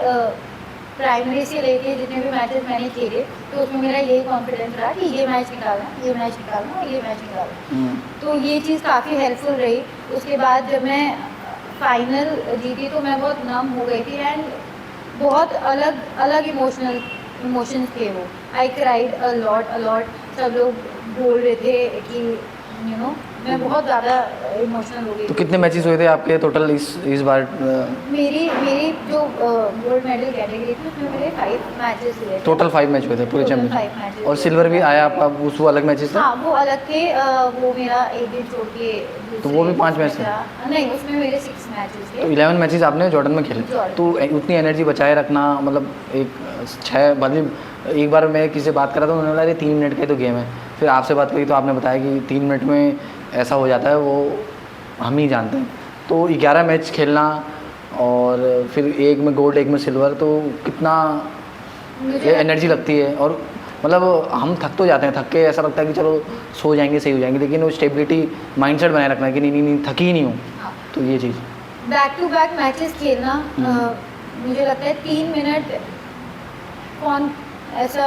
प्राइमरी से लेके जितने भी मैचेस मैंने खेले, तो उसमें मेरा यही कॉन्फिडेंस रहा कि ये मैच निकालना, ये मैच निकालना और ये मैच निकालना। तो ये चीज़ काफ़ी हेल्पफुल रही। उसके बाद जब मैं फाइनल जीती तो मैं बहुत नम हो गई थी एंड बहुत अलग अलग इमोशंस थे वो। I cried a lot. सब लोग बोल रहे थे कि मैं बहुत ज़्यादा इमोशनल हो गई तो थी। कितने मैचेस हुए थे आपके टोटल इस बार? मेरी मेरी जो गोल्ड मेडल कैटेगरी थी उसमें मेरे 5 मैचेस हुए थे। टोटल 5 मैच हुए थे पूरे Total चैंपियन। 5 मैचेस और हुए सिल्वर थे। भी आया आपका, वो अलग मैचेस थे? हाँ, वो अलग थे। वो मेरा एक दिन छोड़ के तो वो भी 5 मैच दूसरे थे? था। नहीं, उसमें मेरे 6 मैचेस तो थे। 11 मैचेस आपने जॉर्डन में खेले। जॉर्डन। तो उतनी एनर्जी बचाए रखना, मतलब एक 6 मतलब एक बार मैं किसी से बात कर रहा था, उन्होंने बोला ये 3 मिनट का ही तो गेम है। फिर आपसे बात करी तो आपने बताया कि 3 मिनट में ऐसा हो जाता है, वो हम ही जानते हैं। तो 11 मैच खेलना और फिर एक में गोल्ड एक में सिल्वर, तो कितना मुझे एनर्जी लगती है। और मतलब हम थक तो जाते हैं, थक के ऐसा लगता है कि चलो सो जाएंगे, सही हो जाएंगे, लेकिन वो स्टेबिलिटी माइंडसेट बनाए रखना है कि नहीं नहीं नहीं थकी ही नहीं हूँ। हाँ, तो ये चीज़ बैक टू बैक मैचेस खेलना मुझे लगता है 3 मिनट कौन ऐसा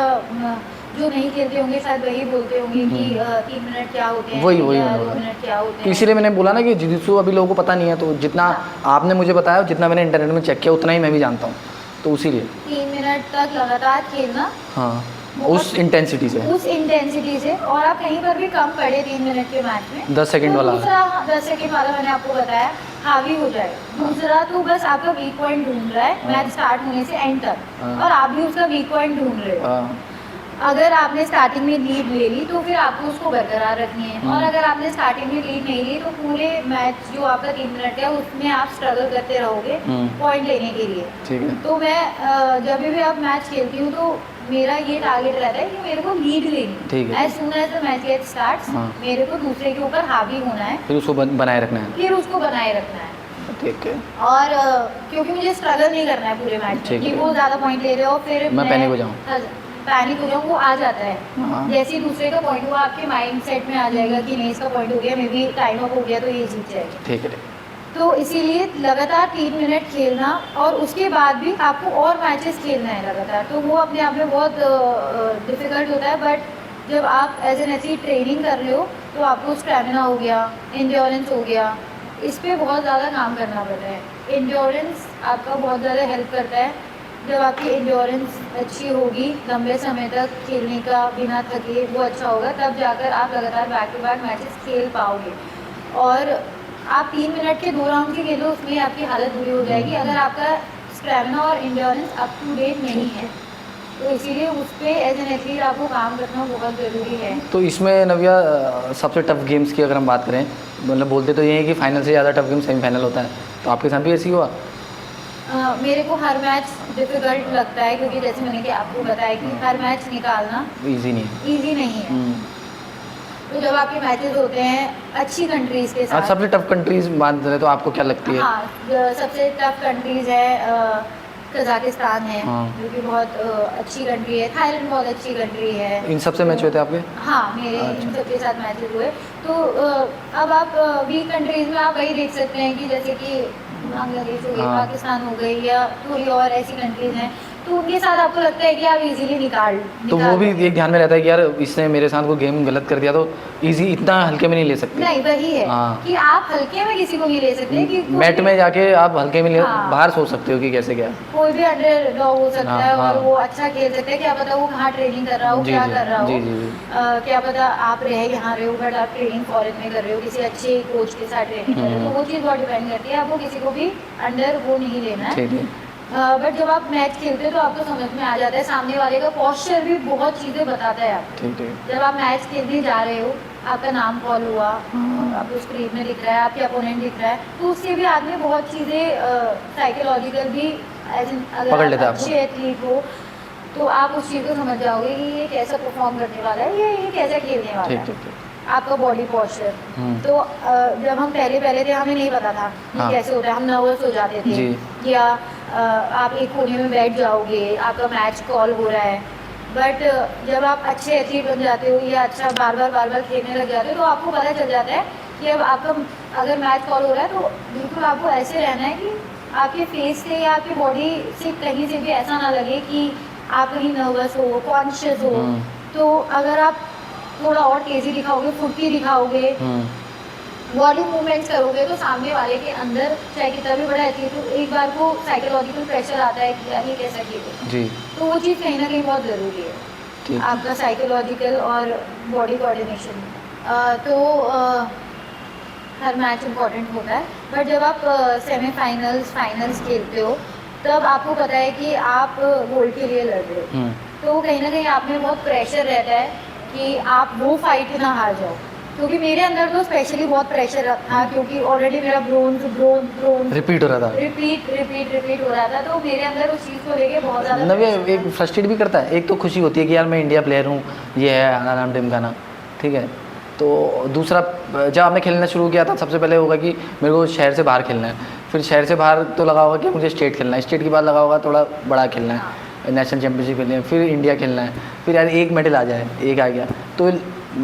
जो नहीं खेलते होंगे शायद वही बोलते होंगे कि 3 मिनट क्या होते हैं वही या मैंने 2 बोला। मिनट क्या होते तो हैं। इसीलिए मैंने बोला ना कि जिजित्सु अभी लोगों को पता नहीं है, तो जितना आपने मुझे बताया, जितना मैंने इंटरनेट में चेक किया, उतना ही मैं भी जानता हूँ। तो इसीलिए 3 मिनट तक लगातार खेलना हाँ, उस इंटेंसिटी से उस इंटेंसिटी से, और आप कहीं पर भी कम पड़े 3 मिनट के मैच में 10 सेकंड तो वाला। दूसरा 10 सेकंड वाला मैंने आपको बताया हावी हो जाए। दूसरा तो बस आपका वीक पॉइंट ढूंढ रहा है मैच स्टार्ट होने से एंड तक, हाँ। और आप भी उसका वीक पॉइंट ढूंढ रहे हो। अगर आपने स्टार्टिंग में लीड ले ली तो फिर आपको उसको बरकरार रखनी है, और अगर आपने स्टार्टिंग में लीड नहीं ली तो पूरे मैच जो आपका 3 मिनट है उसमें आप स्ट्रगल करते रहोगे पॉइंट लेने के लिए। ठीक है। तो मैं जब भी आप मैच खेलती हूँ तो मेरा ये टारगेट रहता है कि मेरे को लीड ठीक लेनी है। As soon as the match get starts, हाँ। मेरे को दूसरे के ऊपर हावी होना है, फिर उसको बनाए रखना है। फिर उसको बनाए रखना है। ठीक है। और क्योंकि मुझे स्ट्रगल नहीं करना है पूरे मैच ठीक में कि है। वो ज़्यादा पॉइंट ले रहे हो फिर मैं पैनिक हो जाऊँ। पैनिक हो जाऊँ, वो आ जाता है। हाँ। जैसे ही दूसरे का पॉइंट हुआ आपके माइंड सेट में आ जाएगा कि नहीं इसका पॉइंट हो गया, मे बी टाइम अप हो गया तो ये जीत जाएगा। ठीक है। तो इसीलिए लगातार 3 मिनट खेलना, और उसके बाद भी आपको और मैचेस खेलना है लगातार, तो वो अपने आप में बहुत डिफ़िकल्ट होता है। बट जब आप एज एन एथलीट ट्रेनिंग कर रहे हो तो आपको स्टैमिना हो गया, एंड्योरेंस हो गया, इस पे बहुत ज़्यादा काम करना पड़ता है। एंड्योरेंस आपका बहुत ज़्यादा हेल्प करता है। जब आपकी एंड्योरेंस अच्छी होगी, लंबे समय तक खेलने का बिना थके वो अच्छा होगा, तब जाकर आप लगातार बैक टू बैक मैचेस खेल पाओगे। और आप 3 मिनट के 2 राउंड के खेलो उसमें आपकी हालत बुरी हो जाएगी अगर आपका स्टैमिना और एंड्योरेंस अप टू डेट नहीं है। तो इसीलिए उस पर एज एन एथलीट आपको काम करना बहुत ज़रूरी है। तो इसमें नव्या सबसे टफ गेम्स की अगर हम बात करें, मतलब बोलते तो ये है कि फाइनल से ज़्यादा टफ गेम सेमीफाइनल होता है, तो आपके साथ भी ऐसी हुआ? मेरे को हर मैच डिफ़िकल्ट लगता है क्योंकि जैसे मैंने कि आपको बताया कि हर मैच निकालना ईजी नहीं है। ईजी नहीं है। तो जब आपके मैचेस होते हैं अच्छी कंट्रीज़ के आज साथ, सबसे टफ कंट्रीज बात करें तो आपको क्या लगती है? हाँ, सबसे टफ कंट्रीज़ है कजाकिस्तान है, हाँ। जो कि बहुत अच्छी कंट्री है। थाईलैंड बहुत अच्छी कंट्री है। इन सबसे मैच हुए थे आपके? हाँ, मेरे अच्छा। इन सबके साथ मैचेस हुए। तो अब आप वीक कंट्रीज़ में आप वही देख सकते हैं कि जैसे कि बांग्लादेश हो गई, हाँ। पाकिस्तान हो गई, या थोड़ी और ऐसी कंट्रीज़ हैं, तो उनके साथ आपको लगता है कि आप इजीली तो वो भी एक ध्यान में रहता है कि यार इसने मेरे साथ कोई गेम गलत कर दिया तो इजी इतना हल्के में नहीं ले सकते। नहीं, वही है हाँ। कि आप हल्के में किसी को नहीं ले सकते कि मैट में जाके आप हल्के में हाँ। बाहर सोच सकते हो कि कैसे क्या है। कोई भी अंडरडॉग हो सकता हाँ, है हाँ। और वो अच्छा खेल सकता है। क्या पता वो कहाँ ट्रेनिंग कर रहा हो, जी, क्या जी, कर रहा हो। जी, जी, जी। क्या पता आप यहाँ रहे हो बट आप ट्रेनिंग फॉरेन में कर रहे हो, किसी अच्छे कोच के साथ ट्रेनिंग कर रहे हो, तो वो चीज़ बहुत डिपेंड करती है। आपको किसी को भी अंडर वो नहीं लेना है। ठीक है। बट जब आप मैच खेलते हो तो आपको समझ में आ जाता है, सामने वाले का पोस्चर भी बहुत चीज़ें बताता है आपको। ठीक है। जब आप मैच खेलने जा रहे हो, आपका नाम कॉल हुआ, आपको स्क्रीन में दिख रहा है, आपके अपोनेंट दिख रहा है, तो उससे भी आदमी बहुत चीज़ें साइकोलॉजिकल भी पकड़ लेता है आपको। अच्छे एथलीट हो तो आप उस चीज़ को समझ जाओगे कि ये कैसा परफॉर्म करने वाला है, ये कैसा खेलने वाला ठीक है। ठीक ठीक। आपका बॉडी पोस्चर। तो जब हम पहले थे हमें नहीं पता था कि हाँ। कैसे होता है, हम नर्वस हो जाते थे जी। या आप एक कोने में बैठ जाओगे, आपका मैच कॉल हो रहा है। बट जब आप अच्छे एथलीट बन जाते हो या अच्छा बार बार खेलने लग जाते हो तो आपको पता चल जाता है कि अब आपका अगर मैच फॉलो हो रहा है तो बिल्कुल आपको ऐसे रहना है कि आपके फेस से या आपकी बॉडी से कहीं से भी ऐसा ना लगे कि आप कहीं नर्वस हो, कॉन्शियस हो। तो अगर आप थोड़ा और तेज़ी दिखाओगे, फुर्ती दिखाओगे, बॉडी मूवमेंट्स करोगे तो सामने वाले के अंदर चाहे कितना भी बड़ा एथलीट हो, एक बार को साइकोलॉजिकल प्रेशर आता है कि यार ये कैसा खेले। जी तो वो चीज़ कहीं ना कहीं बहुत ज़रूरी है, ठीक। आपका साइकोलॉजिकल और बॉडी कोऑर्डिनेशन। तो हर मैच इम्पॉर्टेंट होता है, बट जब आप सेमीफाइनल्स फाइनल्स खेलते हो तब आपको पता है कि आप गोल्ड के लिए लड़ रहे हो। तो कहीं ना कहीं आप में बहुत प्रेशर रहता है कि आप वो फाइट ना हार जाओ, क्योंकि मेरे अंदर तो स्पेशली बहुत प्रेशर था, क्योंकि ऑलरेडी मेरा ब्रोंज रिपीट हो रहा था। रिपीट हो रहा था। तो मेरे अंदर उस चीज़ को लेके बहुत ज़्यादा नव्या एक फ्रस्ट्रेट भी करता है। एक तो खुशी होती है कि यार मैं इंडिया प्लेयर हूँ, ये है आनाराम टिमकाना, ठीक है। तो दूसरा, जब आपने खेलना शुरू किया था सबसे पहले होगा कि मेरे को शहर से बाहर खेलना है, फिर शहर से बाहर तो लगा होगा कि मुझे स्टेट खेलना है, स्टेट के बाद लगा होगा थोड़ा बड़ा खेलना है, नेशनल चैम्पियनशिप खेलनी है, फिर इंडिया खेलना है, फिर यार एक मेडल आ जाए, एक आ गया तो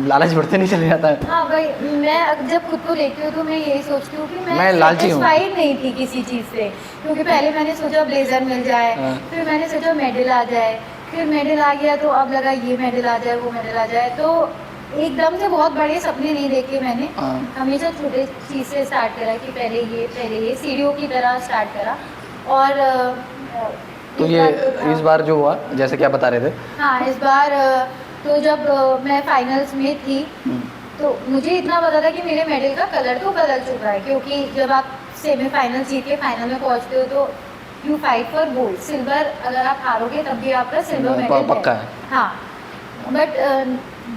लालच बढ़ते नहीं चले जाता है। हाँ भाई, मैं जब खुद को देखती हूँ तो मैं यही सोचती हूँ कि मैं लालची हूँ, सेटिस्फाइड नहीं थी किसी चीज़ से, क्योंकि पहले मैंने सोचा ब्लेजर मिल जाए, फिर मैंने सोचा मेडल आ जाए, फिर मेडल आ गया तो अब लगा ये मेडल आ जाए, वो मेडल आ जाए। तो एकदम से बहुत बड़े सपने नहीं देखे मैंने, हमेशा छोटे चीज़ से स्टार्ट करा कि पहले ये सीढ़ियों की तरह स्टार्ट करा। और तो ये इस बार जो हुआ, जैसे कि आप बता रहे थे, हाँ इस बार तो जब मैं फाइनल्स में थी तो मुझे इतना पता था कि मेरे मेडल का कलर तो बदल चुका है, क्योंकि जब आप सेमीफाइनल जीत के फाइनल में पहुंचते हो तो you fight for gold. Silver अगर आप हारोगे तब भी आपका सिल्वर मेडल पक्का है। हाँ, बट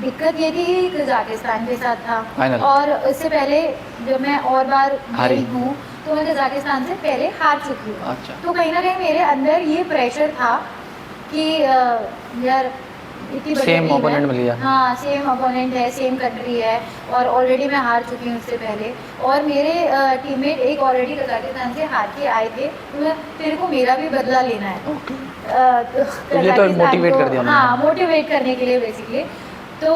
दिक्कत ये थी कि कजाकिस्तान के साथ था, और इससे पहले जब मैं और बार गई हूँ तो मैं कजाकिस्तान से पहले हार चुकी हूँ। अच्छा। तो कहीं ना कहीं मेरे अंदर ये प्रेशर था कि यार इतनी बड़ी सेम ओपोनेंट मिल गया। हाँ, सेम ओपोनेंट है, सेम कंट्री है, और ऑलरेडी मैं हार चुकी हूँ उससे पहले, और मेरे टीममेट एक ऑलरेडी कजाकिस्तान से हार के आए थे, तो तेरे को मेरा भी बदला लेना है। तो ये तो मोटिवेट कर दिया। हाँ, मोटिवेट करने के लिए बेसिकली। तो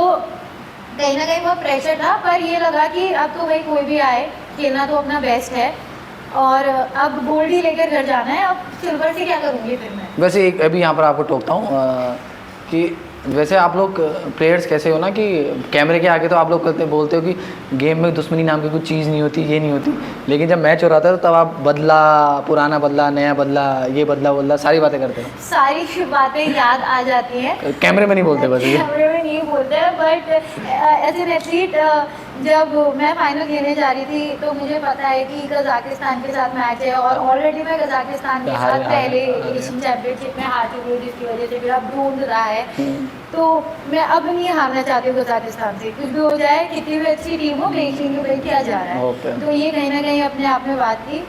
कहीं ना कहीं बहुत प्रेशर था, पर ये लगा कि अब तो भाई कोई भी आए, खेलना तो अपना बेस्ट है, और अब गोल्ड ही लेकर घर जाना है, अब सिल्वर से क्या करूँगी फिर मैं। वैसे एक अभी यहाँ पर आपको टोकता हूँ कि वैसे आप लोग प्लेयर्स कैसे हो ना कि कैमरे के आगे तो आप लोग बोलते हो कि गेम में दुश्मनी नाम की कुछ चीज़ नहीं होती, ये नहीं होती, लेकिन जब मैच हो रहा था तो तब आप बदला, पुराना बदला, नया बदला, ये बदला सारी बातें करते हो। सारी बातें याद आ जाती हैं, कैमरे में नहीं बोलते बस। कैमरे में नहीं बोलते हैं, बट एज एन एथलीट जब मैं फाइनल खेलने जा रही थी तो मुझे पता है कि कजाकिस्तान के साथ मैच है, और ऑलरेडी मैं कजाकिस्तान के साथ पहले एशियन चैंपियनशिप में हार चुकी हूँ, जिसकी वजह से मेरा ब्रोंज रहा है। तो मैं अब नहीं हारना चाहती हूँ कजाकिस्तान से, कुछ भी हो जाए, कितनी भी अच्छी टीम हो, देख लेंगे भाई क्या जा रहा है। तो ये कहीं ना कहीं अपने आप में बात थी,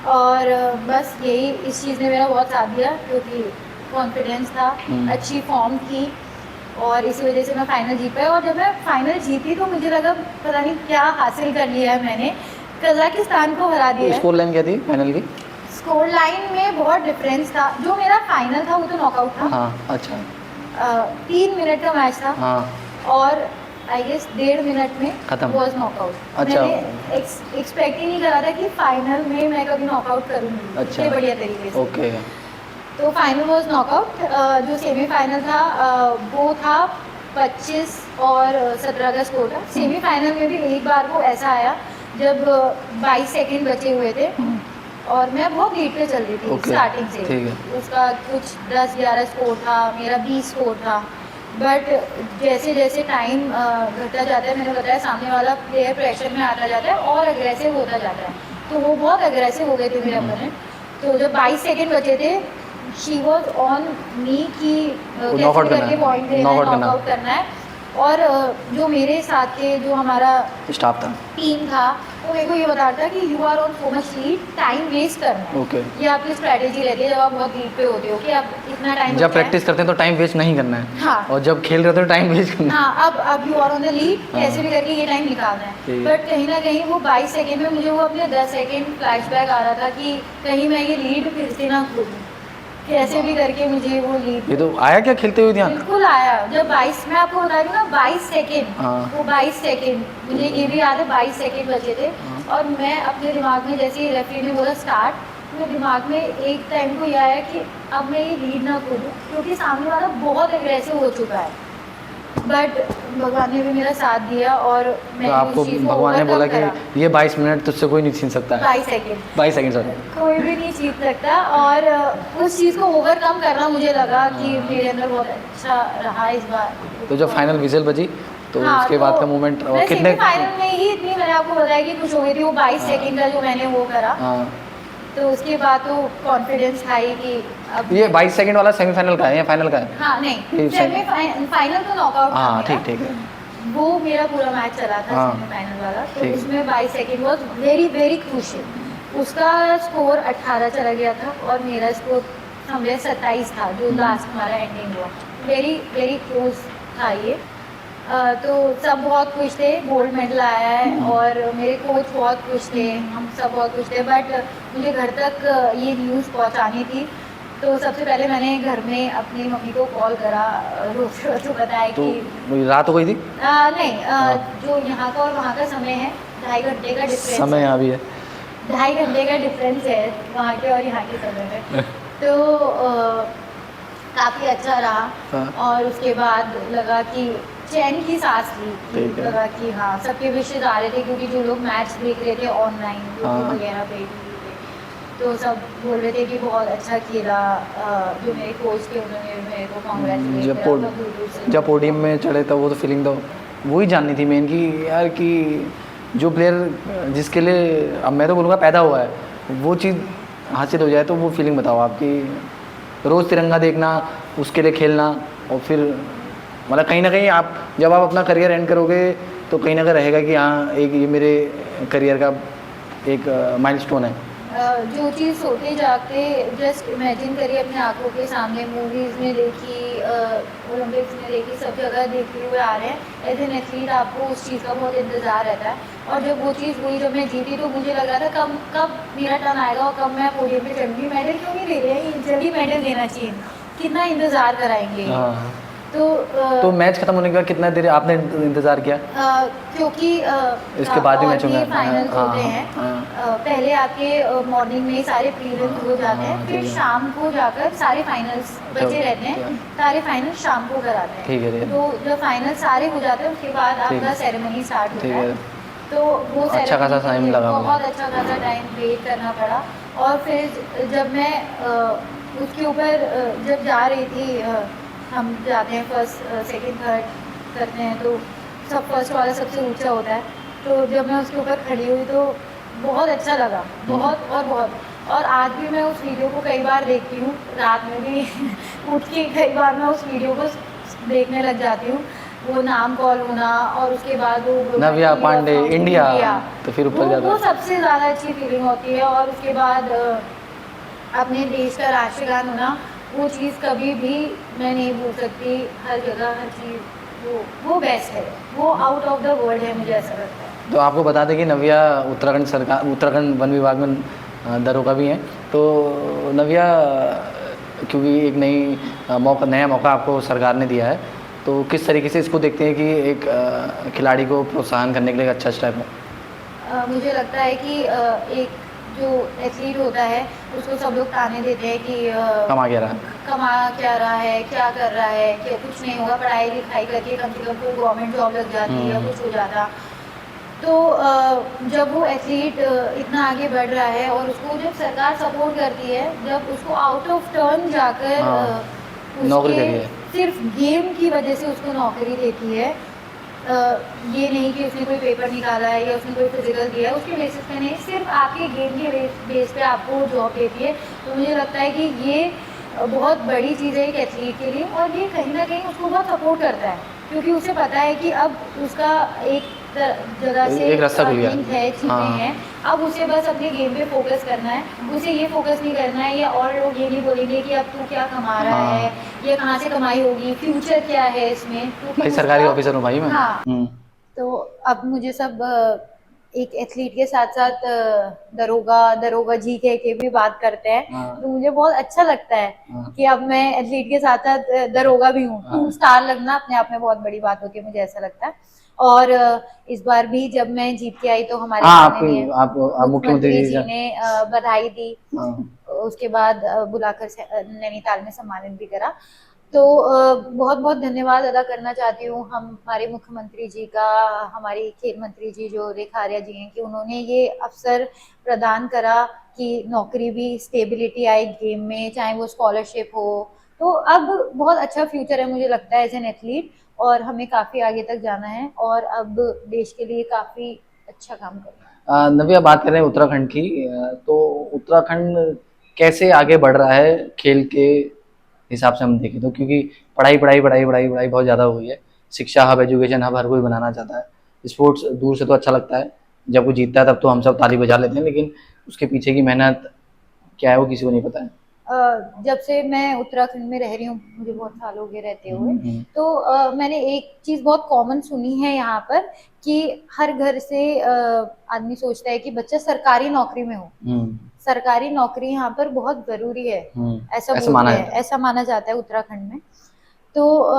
और बस यही इस चीज़ ने मेरा बहुत साथ दिया, क्योंकि कॉन्फिडेंस था, अच्छी फॉर्म थी, और इसी वजह से मैं फाइनल जीत पाई। और जब मैं फाइनल जीती तो मुझे लगा पता नहीं क्या हासिल कर लिया है मैंने, कजाकिस्तान को हरा दिया। स्कोर लाइन क्या थी फाइनल की? स्कोर लाइन में बहुत डिफरेंस था, जो मेरा फाइनल था वो तो नॉकआउट था। हाँ, अच्छा। 3 मिनट का मैच था। हाँ। और आई गेस 1.5 मिनट में खत्म, वॉज नॉकआउट। अच्छा। मैंने एक्सपेक्ट ही नहीं करा था कि फाइनल में मैं कभी नॉकआउट करूँगी। अच्छा, इतने बढ़िया तरीके से। ओके। तो फाइनल वॉज नॉकआउट। जो सेमीफाइनल था वो था 25 और 17 का स्कोर था। सेमीफाइनल में भी एक बार को ऐसा आया जब 22 सेकंड बचे हुए थे और मैं बहुत लीड पे चल रही थी स्टार्टिंग से। उसका कुछ 10-11 स्कोर था, मेरा 20 स्कोर था। बट जैसे जैसे टाइम घटता जाता है, मैंने बताया सामने वाला प्लेयर प्रेशर में आता जाता है और अग्रेसिव होता जाता है, तो वो बहुत अग्रेसिव हो गए थे मेरे अपोनेंट। तो जब 22 सेकंड बचे थे, शी वॉज ऑन मी कि कैसे करके पॉइंट लेना है, नॉकआउट करना है। और जो मेरे साथ के जो हमारा स्टाफ था, टीम था, वो मेरे को ये बता रहा था कि you are on so much lead, time waste करना है। ओके। ये आपकी स्ट्रैटेजी रहती है जब आप बहुत लीड पे होते हो कि आप इतना टाइम, जब प्रैक्टिस करते हैं तो टाइम वेस्ट नहीं करना है। हाँ। और जब खेल रहे हो तो टाइम वेस्ट करना है। हाँ, अब you are on the lead, कैसे भी करके ये टाइम निकालना है। बट कहीं ना कहीं वो 22 सेकेंड में मुझे वो अपने 10 सेकेंड फ्लैशबैक आ रहा था कि कहीं मैं ये लीड फिर से ना खो दूँ, कैसे भी करके मुझे वो लीड ये तो आया क्या खेलते हुए ध्यान? बिल्कुल आया। जब 22, मैं आपको बता रही हूँ ना, 22 सेकेंड, हाँ। वो 22 सेकेंड मुझे ये भी याद है, 22 सेकेंड बचे थे। हाँ। और मैं अपने दिमाग में, जैसे ही रेफरी ने बोला स्टार्ट, मेरे दिमाग में एक टाइम को यह आया कि अब मैं ये लीड ना खोलूँ, क्योंकि सामने वाला बहुत एग्रेसिव हो चुका है। बट भगवान ने भी मेरा साथ दिया और तो मैंने आपको उस चीज़ को भगवान ने बोला ओवरकम करा। कि ये 22 मिनट तुझसे कोई नहीं छीन सकता है। 22 सेकेंड 22 सेकंड सॉरी। कोई भी नहीं जीत सकता। और उस चीज़ को ओवरकम करना मुझे लगा कि मेरे अंदर बहुत अच्छा रहा इस बार। तो जब फाइनल विजिल बजी तो हाँ, उसके बाद का मोमेंट और मैं कितने? सेमीफाइनल में ही इतनी, मैंने आपको बताया कि कुछ हो गई थी वो 22 हाँ। सेकंड का जो मैंने वो करा। हाँ। तो उसके बाद तो कॉन्फिडेंस था ही कि अब ये 22 सेकंड वाला सेमीफाइनल का है या फाइनल का है? हाँ नहीं, ये सेमीफाइनल तो नॉकआउट था हाँ मेरा। ठीक ठीक है। वो मेरा पूरा मैच चला था हाँ। सेमीफाइनल वाला, तो ठीक। उसमें 22 second was very very crucial. उसका स्कोर 18 चला गया था और मेरा स्कोर समझे 27 था, जो लास्ट हमारा एंडिंग हुआ। वेरी वेरी क्लोज था ये। तो सब बहुत खुश थे, गोल्ड मेडल आया है और मेरे कोच बहुत खुश थे, हम सब बहुत खुश थे। बट मुझे घर तक ये न्यूज़ पहुंचानी थी, तो सबसे पहले मैंने घर में अपनी मम्मी को कॉल करा, रोते रोते बताया तो कि रात हो गई थी? नहीं, जो यहाँ का और वहाँ का समय है 2.5 घंटे का डिफरेंस समय है। यहाँ भी है। 2.5 घंटे का डिफरेंस है वहाँ के और यहाँ के समय में। तो काफ़ी अच्छा रहा। हाँ। और उसके बाद लगा कि चैन की सांस ली कि ठीक है। लगा कि हाँ, सबके विशेष आ रहे थे, क्योंकि जो लोग मैच देख रहे थे ऑनलाइन हाँ। वगैरह पे TV पे, तो सब बोल रहे थे कि बहुत अच्छा खेला। जो मेरे कोच थे उन्होंने मेरे को कॉन्ग्रेचुलेट जब करा था दूर-दूर से। जब पोडियम में चढ़े तब वो तो फीलिंग तो वही जाननी थी मेन कि यार कि जो प्लेयर जिसके लिए अब मैं तो बोलूँगा पैदा हुआ है वो चीज़ हासिल हो जाए, तो वो फीलिंग बताओ आपकी। रोज़ तिरंगा देखना, उसके लिए खेलना, और फिर मतलब कहीं ना कहीं आप जब आप अपना करियर एंड करोगे तो कहीं ना कहीं रहेगा कि हाँ एक ये मेरे करियर का एक माइलस्टोन है। जो चीज़ सोते जागते जस्ट इमेजिन करिए अपने आंखों के सामने, मूवीज़ में देखी, ओलंपिक्स में देखी, सब जगह देखते हुए आ रहे हैं। एज एन एथलीट आपको उस चीज़ का बहुत इंतज़ार रहता है। और जब वो चीज़ हुई, जब मैं जीती, तो मुझे लग रहा था कब कब मेरा टर्न आएगा और कब मैं पोडियम पे चढ़ूँगी। मेडल क्यों नहीं दे रहे हैं, जल्दी मेडल देना चाहिए, कितना इंतज़ार कराएंगे। हाँ। तो तो मैच खत्म होने के बाद कितना देर आपने इंतज़ार किया? क्योंकि इसके बाद भी और मैचों में फाइनल्स हाँ, होते हाँ, हैं। हाँ। पहले आपके मॉर्निंग में सारे प्रीलिम्स हो जाते हैं, हाँ, फिर ठीक है। शाम को जाकर सारे फाइनल्स बचे रहते हैं, सारे फाइनल शाम को कराते हैं। ठीक है, ठीक है। तो जब फाइनल सारे हो जाते हैं उसके बाद ठीक आपका है। सेरेमनी स्टार्ट होता ठीक है। है। तो वो अच्छा ceremony खासा के टाइम लिए लगा होगा। बहुत अच्छा खासा टाइम वेट करना पड़ा। और फिर जब मैं उसके ऊपर जब जा रही थी, हम जाते हैं फर्स्ट सेकंड थर्ड करते हैं, तो सब फर्स्ट वाला सबसे ऊंचा होता है। तो जब मैं उसके ऊपर खड़ी हुई तो बहुत अच्छा लगा, बहुत और बहुत। और आज भी मैं उस वीडियो को कई बार देखती हूँ, रात में भी उठ के कई बार मैं उस वीडियो को देखने लग जाती हूँ। वो नाम कॉल होना और उसके बाद वो नव्या पांडे इंडिया, तो फिर ऊपर वो जाता है। सबसे ज़्यादा अच्छी फीलिंग होती है। और उसके बाद अपने देश का राष्ट्रगान होना, वो चीज़ कभी भी मैं नहीं भूल सकती। हर जगह हर चीज़ वो बेस्ट है, वो आउट ऑफ द वर्ल्ड है, मुझे ऐसा लगता है। तो आपको बता दें कि नव्या उत्तराखंड सरकार, उत्तराखंड वन विभाग में दरोगा भी हैं। तो नव्या क्योंकि एक नया मौका आपको सरकार ने दिया है, तो किस तरीके से इसको देखते हैं कि एक खिलाड़ी को प्रोत्साहन करने के लिए एक अच्छा स्टेप है? मुझे लगता है कि एक जो एथलीट होता है उसको सब लोग ताने देते हैं कि कमा क्या रहा है, कमा क्या रहा है, क्या कर रहा है, क्या कुछ नहीं होगा, पढ़ाई लिखाई करके कम से कम कोई गवर्नमेंट जॉब लग जाती या कुछ हो जाता। तो जब वो एथलीट इतना आगे बढ़ रहा है और उसको जब सरकार सपोर्ट करती है, जब उसको आउट ऑफ टर्न जाकर हाँ, नौकरी दे रही है। सिर्फ गेम की वजह से उसको नौकरी देती है, ये नहीं कि उसने कोई पेपर निकाला है या उसने कोई फिजिकल दिया है, उसके बेसिस पे नहीं, सिर्फ आपके गेम के बेस पे आपको जॉब देती है। तो मुझे लगता है कि ये बहुत बड़ी चीज़ है एक एथलीट के लिए। और ये कहीं ना कहीं उसको बहुत सपोर्ट करता है, क्योंकि उसे पता है कि अब उसका एक जगह से एक रास्ता खुल गया। लिंक है, चीज़ें हाँ। हैं। अब उसे बस अपने गेम पे फोकस करना है, उसे ये फोकस नहीं करना है या और लोग ये नहीं बोलेंगे कि अब तू क्या कमा रहा हाँ। है, ये कहाँ से कमाई होगी, फ्यूचर क्या है इसमें, क्योंकि भाई सरकारी उसका- ऑफिसर हूँ भाई मैं। हाँ। तो अब मुझे सब एक एथलीट के साथ साथ दरोगा जी कह के भी बात करते हैं। हाँ। तो मुझे बहुत अच्छा लगता है हाँ। कि अब मैं एथलीट के साथ साथ दरोगा भी हूँ। हाँ। 2 स्टार लगना अपने आप में बहुत बड़ी बात होती है, मुझे ऐसा लगता है। और इस बार भी जब मैं जीत के आई तो हमारे हाँ, माननीय आप मुख्यमंत्री मुख्यमंत्री जी जी ने बधाई दी। हाँ। उसके बाद बुलाकर नैनीताल में सम्मानित भी करा। तो बहुत बहुत धन्यवाद अदा करना चाहती हूँ हम हमारे मुख्यमंत्री जी का, हमारी खेल मंत्री जी जो रेखा आर्या जी हैं, कि उन्होंने ये अवसर प्रदान करा कि नौकरी भी, स्टेबिलिटी आए गेम में, चाहे वो स्कॉलरशिप हो। तो अब बहुत अच्छा फ्यूचर है मुझे लगता है एज एन एथलीट, और हमें काफी आगे तक जाना है और अब देश के लिए काफी अच्छा काम करना है। नव्या, बात करें उत्तराखंड की, तो उत्तराखंड कैसे आगे बढ़ रहा है खेल के हिसाब से हम देखें तो? क्योंकि पढ़ाई पढ़ाई पढ़ाई पढ़ाई पढ़ाई बहुत ज़्यादा हो गई है। शिक्षा हब, एजुकेशन हब हर कोई बनाना चाहता है। स्पोर्ट्स दूर से तो अच्छा लगता है, जब वो जीतता है तब तो हम सब ताली बजा लेते हैं, लेकिन उसके पीछे की मेहनत क्या है वो किसी को नहीं पता है। जब से मैं उत्तराखंड में रह रही हूँ, मुझे बहुत साल हो गए रहते हुए, हम्म। तो मैंने एक चीज बहुत कॉमन सुनी है यहाँ पर कि हर घर से आदमी सोचता है कि बच्चा सरकारी नौकरी में हो। हम्म। सरकारी नौकरी यहाँ पर बहुत जरूरी है, ऐसा ऐसा बोलते माना हैं, जाता है। ऐसा माना जाता है उत्तराखंड में। तो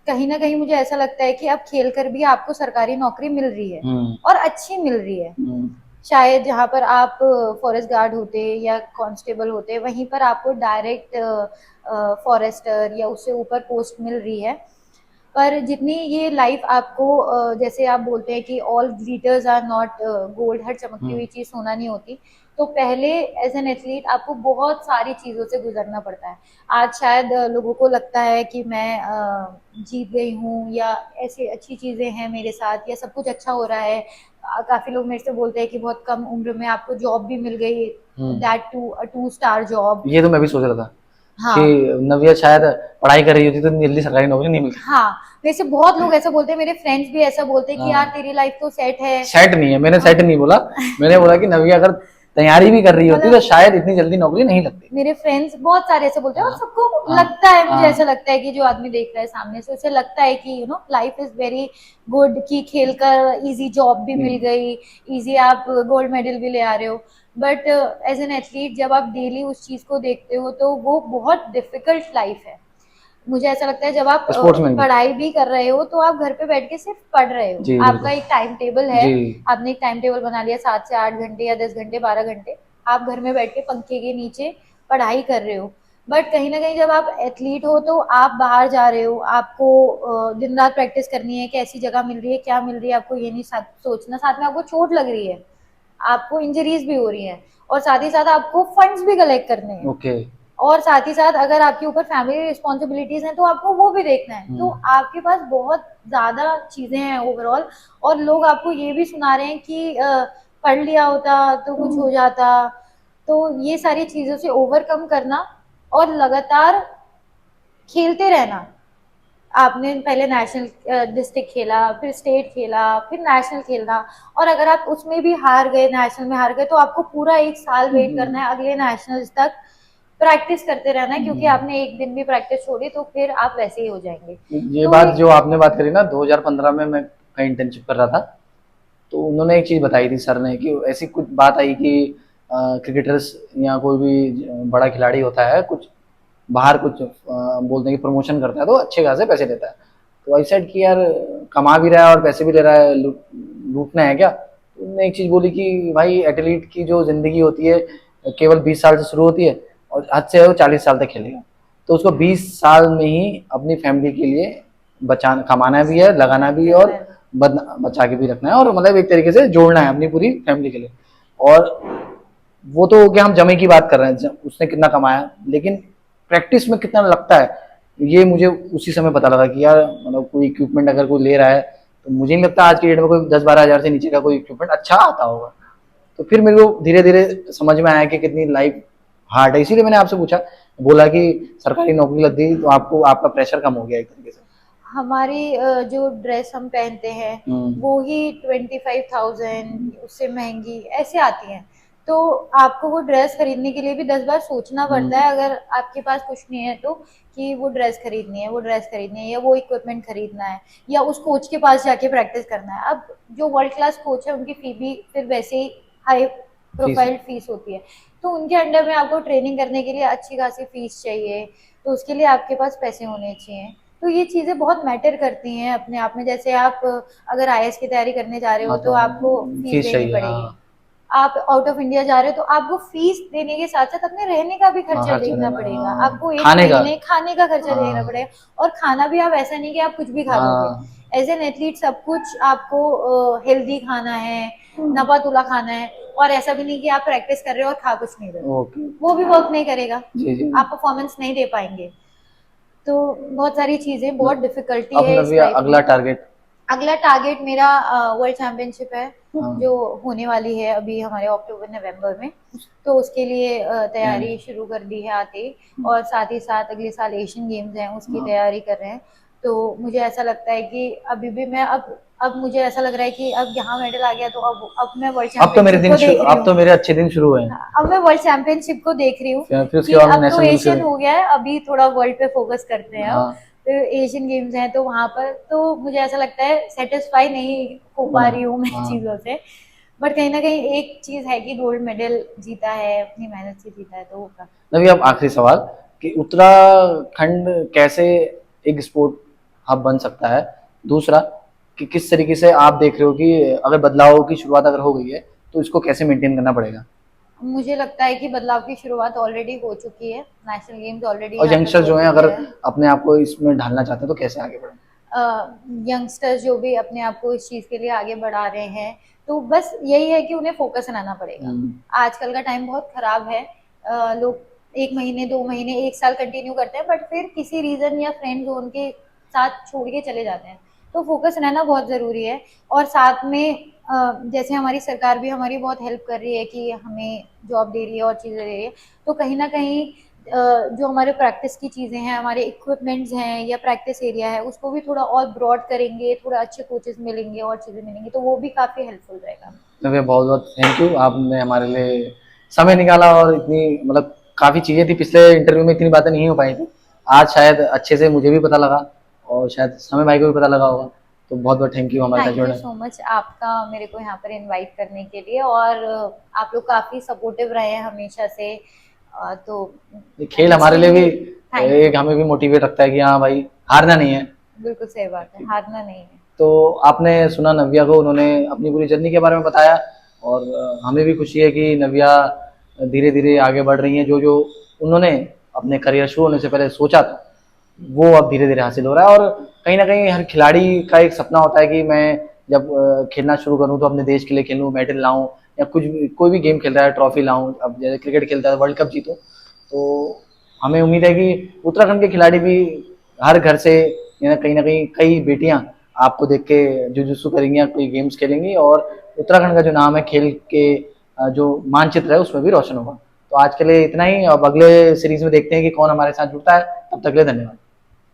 कहीं ना कहीं मुझे ऐसा लगता है कि अब खेल कर भी आपको सरकारी नौकरी मिल रही है, हम्म। और अच्छी मिल रही है। हम्म। शायद जहाँ पर आप फॉरेस्ट गार्ड होते या कांस्टेबल होते, वहीं पर आपको डायरेक्ट फॉरेस्टर या उससे ऊपर पोस्ट मिल रही है। पर जितनी ये लाइफ आपको जैसे आप बोलते हैं कि all glitters are not gold, हर चमकती हुई चीज सोना नहीं होती। तो पहले एज एन एथलीट आपको बहुत सारी चीजों से गुजरना पड़ता है। आज शायद लोगों को लगता है कि मैं जीत गई हूँ, या ऐसी अच्छी चीजें हैं मेरे साथ, या सब कुछ अच्छा हो रहा है। काफी लोग मेरे से बोलते हैं कि बहुत कम उम्र में आपको जॉब भी मिल गई, that to a 2 star job. ये तो मैं भी सोच रहा था कि हाँ। नव्या शायद पढ़ाई कर रही होती तो इतनी जल्दी सरकारी नौकरी नहीं मिलती। हाँ, वैसे बहुत लोग ऐसा बोलते हैं, मेरे फ्रेंड्स भी ऐसा बोलते हैं कि यार हाँ। तेरी लाइफ तो सेट है। सेट नहीं है, मैंने सेट नहीं बोला। मैंने बोला कि नव्या अगर तैयारी भी कर रही होती तो मतलब शायद इतनी जल्दी नौकरी नहीं लगती। मेरे फ्रेंड्स बहुत सारे ऐसे बोलते हैं, और हाँ। सबको हाँ। लगता है, मुझे ऐसा हाँ। लगता है कि जो आदमी देख रहा है सामने से, उसे लगता है कि लाइफ इज वेरी गुड, कि खेल कर इजी जॉब भी मिल गई, इजी आप गोल्ड मेडल भी ले आ रहे हो। बट एज एन एथलीट जब आप डेली उस चीज को देखते हो तो वो बहुत डिफिकल्ट लाइफ है। मुझे ऐसा लगता है जब आप स्पोर्ट्समैन की। पढ़ाई भी कर रहे हो तो आप घर पे बैठ के सिर्फ पढ़ रहे हो, जी आपका बिल्कुल। एक टाइम टेबल है। जी। आपने एक टाइम टेबल बना लिया, 7 से 8 घंटे या 10 घंटे, 12 घंटे आप घर में बैठ के पंखे के नीचे पढ़ाई कर रहे हो। बट कहीं ना कहीं जब आप एथलीट हो तो आप बाहर जा रहे हो, आपको दिन रात प्रैक्टिस करनी है, कैसी जगह मिल रही है, क्या मिल रही है, आपको ये नहीं सोचना, साथ में आपको चोट लग रही है, आपको इंजरीज भी हो रही है, और साथ ही साथ आपको फंड्स भी कलेक्ट करने हैं, ओके। और साथ ही साथ अगर आपके ऊपर फैमिली रिस्पॉन्सिबिलिटीज हैं तो आपको वो भी देखना है। तो आपके पास बहुत ज्यादा चीजें हैं ओवरऑल, और लोग आपको ये भी सुना रहे हैं कि पढ़ लिया होता तो कुछ हो जाता। तो ये सारी चीजों से ओवरकम करना और लगातार खेलते रहना। आपने पहले नेशनल डिस्ट्रिक्ट खेला, फिर स्टेट खेला, फिर नेशनल खेलना, और अगर आप उसमें भी हार गए, नेशनल में हार गए, तो आपको पूरा 1 साल वेट करना है अगले नेशनल्स तक, प्रैक्टिस करते रहना है, क्योंकि आपने एक दिन भी प्रैक्टिस छोड़ी तो फिर आप वैसे ही हो जाएंगे। ये तो बात जो आपने बात करी ना, 2015 में मैं कहीं इंटर्नशिप कर रहा था, तो उन्होंने एक चीज़ बताई थी सर ने कि ऐसी कुछ बात आई कि क्रिकेटर्स या कोई भी बड़ा खिलाड़ी होता है, कुछ बाहर कुछ बोलते हैं कि प्रमोशन करता है तो अच्छे खासे पैसे लेता है। तो आई सेड कि यार कमा भी रहा है और पैसे भी ले रहा है, लूटना है क्या? तो उन्होंने एक चीज़ बोली कि भाई एथलीट की जो ज़िंदगी होती है केवल 20 साल से शुरू होती है, और हद से वो 40 साल तक खेलेगा। तो उसको 20 साल में ही अपनी फैमिली के लिए बचाना, कमाना भी है, लगाना भी है, और बचा के भी रखना है, और मतलब एक तरीके से जोड़ना है अपनी पूरी फैमिली के लिए। और वो तो क्या हम जमे की बात कर रहे हैं, उसने कितना कमाया, लेकिन प्रैक्टिस में कितना लगता है ये मुझे उसी समय पता लगा कि यार मतलब कोई इक्विपमेंट अगर कोई ले रहा है तो मुझे नहीं लगता आज की डेट में कोई 10-12 हज़ार से नीचे का कोई इक्विपमेंट अच्छा आता होगा। तो फिर मेरे को धीरे धीरे समझ में आया कि कितनी लाइफ हार्ड है, इसीलिए मैंने आपसे पूछा, बोला कि सरकारी नौकरी लग गई तो आपको आपका प्रेशर कम हो गया एक तरीके से। हमारी जो ड्रेस हम पहनते हैं वो ही 25,000, उससे महंगी ऐसे आती हैं। तो आपको वो ड्रेस खरीदने के लिए भी 10 बार सोचना पड़ता है, अगर आपके पास कुछ नहीं है तो, कि वो ड्रेस खरीदनी है, वो ड्रेस खरीदनी है, या वो इक्विपमेंट खरीदना है, या उस कोच के पास जाके प्रैक्टिस करना है। अब जो वर्ल्ड क्लास कोच है उनकी फी भी फिर वैसे ही हाई फीस। प्रोफाइल फीस होती है, तो उनके अंडर में आपको ट्रेनिंग करने के लिए अच्छी खासी फीस चाहिए, तो उसके लिए आपके पास पैसे होने चाहिए। तो ये चीज़ें बहुत मैटर करती हैं अपने आप में। जैसे आप अगर आईएएस की तैयारी करने जा रहे हो हाँ तो तो आपको फीस फीस देनी चाहिए, पड़ेगी। हाँ। आप आउट ऑफ इंडिया जा रहे हो तो आपको फीस देने के साथ साथ अपने रहने का भी हाँ खर्चा खर्चा देखना देना, पड़ेगा, हाँ आपको एक खाने का। महीने खाने का खर्चा देखना हाँ। पड़ेगा। और खाना भी आप ऐसा नहीं कि आप कुछ भी खा लोगे। हाँ। एज एन एथलीट सब कुछ आपको हेल्दी खाना है, नपा तुला खाना है, और ऐसा भी नहीं कि आप प्रैक्टिस कर रहे हो और खा कुछ नहीं रहे हो, ओके। वो भी वर्क नहीं करेगा, जी जी। आप परफॉर्मेंस नहीं दे पाएंगे। तो बहुत सारी चीजें, बहुत डिफिकल्टी अब है इस नव्या लाइफ अगला में। टारगेट। अगला टारगेट मेरा वर्ल्ड चैंपियनशिप है, हाँ। जो होने वाली है अभी हमारे अक्टूबर नवंबर में। तो उसके लिए तैयारी शुरू कर दी है आते ही, और साथ ही साथ अगले साल एशियन गेम्स हैं उसकी हाँ। तैयारी कर रहे हैं। तो मुझे ऐसा लगता है कि अभी भी मैं अब मुझे ऐसा लग रहा है कि अब यहाँ मेडल आ गया तो अब मैं वर्ल्ड चैंपियनशिप को देख रही अब तो हूँ। मेरे अच्छे दिन शुरू हुए हैं। हाँ, अब मैं वर्ल्ड चैंपियनशिप को देख रही हूँ फिर उसके कि बाद अब तो नेशनल एशियन शुरू। हो गया है, अभी थोड़ा वर्ल्ड पे फोकस करते हैं। अब हाँ। फिर एशियन गेम्स हैं तो वहां पर तो मुझे ऐसा लगता है सेटिस्फाई नहीं हो पा बना। रही हूँ मैं हाँ। चीजों से। बट कहीं ना कहीं एक चीज है कि गोल्ड मेडल जीता है, अपनी मेहनत से जीता है, तो होगा। नवी, अब आखिरी सवाल कि उत्तराखंड कैसे एक स्पोर्ट हब बन सकता है? दूसरा कि किस तरीके से आप देख रहे हो कि अगर बदलाव की शुरुआत अगर हो गई है तो इसको कैसे मेंटेन करना पड़ेगा? मुझे लगता है कि बदलाव की शुरुआत ऑलरेडी हो चुकी है, नेशनल गेम्स ऑलरेडी और यहाँ तक यंगस्टर हो जो हैं चुके अगर हैं। अपने आप को इसमें ढालना चाहते हैं तो कैसे आगे बढ़ें? यंगस्टर्स जो भी अपने आप को इस चीज़ के लिए आगे बढ़ा रहे हैं, तो बस यही है कि उन्हें फोकस रहना पड़ेगा। आजकल का टाइम बहुत खराब है। लोग 1 महीने, 2 महीने, 1 साल कंटिन्यू करते हैं, बट फिर किसी रीज़न या फ्रेंड ज़ोन के साथ छोड़ के चले जाते हैं। तो फोकस रहना बहुत ज़रूरी है। और साथ में जैसे हमारी सरकार भी हमारी बहुत हेल्प कर रही है कि हमें जॉब दे रही है और चीज़ें दे रही है। तो कहीं न कहीं जो हमारे प्रैक्टिस की चीज़ें हैं, हमारे इक्विपमेंट्स हैं या प्रैक्टिस एरिया है, उसको भी थोड़ा और ब्रॉड करेंगे, थोड़ा अच्छे कोचेस मिलेंगे और चीज़ें मिलेंगी, तो वो भी काफ़ी हेल्पफुल रहेगा। नव्या, बहुत बहुत थैंक यू, आपने हमारे लिए समय निकाला और इतनी मतलब काफ़ी चीज़ें थी, पिछले इंटरव्यू में इतनी बातें नहीं हो पाई थी, आज शायद अच्छे से मुझे भी पता लगा और शायद समय भाई को भी पता लगा होगा। तो बहुत बहुत थैंक यू हमारे साथ थैंक यू जुड़ने। सो मच आपका मेरे को यहाँ पर इनवाइट करने के लिए, और आप लोग काफ़ी सपोर्टिव रहे हैं हमेशा से। तो ये खेल हमारे लिए भी थैंक एक यू। हमें भी मोटिवेट रखता है कि हाँ भाई, हारना नहीं है। बिल्कुल सही बात है, हारना नहीं है। तो आपने सुना नव्या को, उन्होंने अपनी पूरी जर्नी के बारे में बताया और हमें भी खुशी है कि नव्या धीरे धीरे आगे बढ़ रही हैं। जो जो उन्होंने अपने करियर शुरू होने से पहले सोचा था वो अब धीरे धीरे हासिल हो रहा है। और कहीं ना कहीं हर खिलाड़ी का एक सपना होता है कि मैं जब खेलना शुरू करूँ तो अपने देश के लिए खेलूँ, मेडल लाऊं, या कुछ भी कोई भी गेम खेल रहा है ट्रॉफी लाऊं, अब जैसे क्रिकेट खेलता है वर्ल्ड कप जीतूं। तो हमें उम्मीद है कि उत्तराखंड के खिलाड़ी भी हर घर से कहीं ना कहीं कई बेटियां आपको देख के जुजुत्सु करेंगी या कोई गेम्स खेलेंगी और उत्तराखंड का जो नाम है खेल के जो मानचित्र है उसमें भी रोशन होगा। तो आज के लिए इतना ही, अब अगले सीरीज में देखते हैं कि कौन हमारे साथ जुड़ता है। तब तक के लिए धन्यवाद।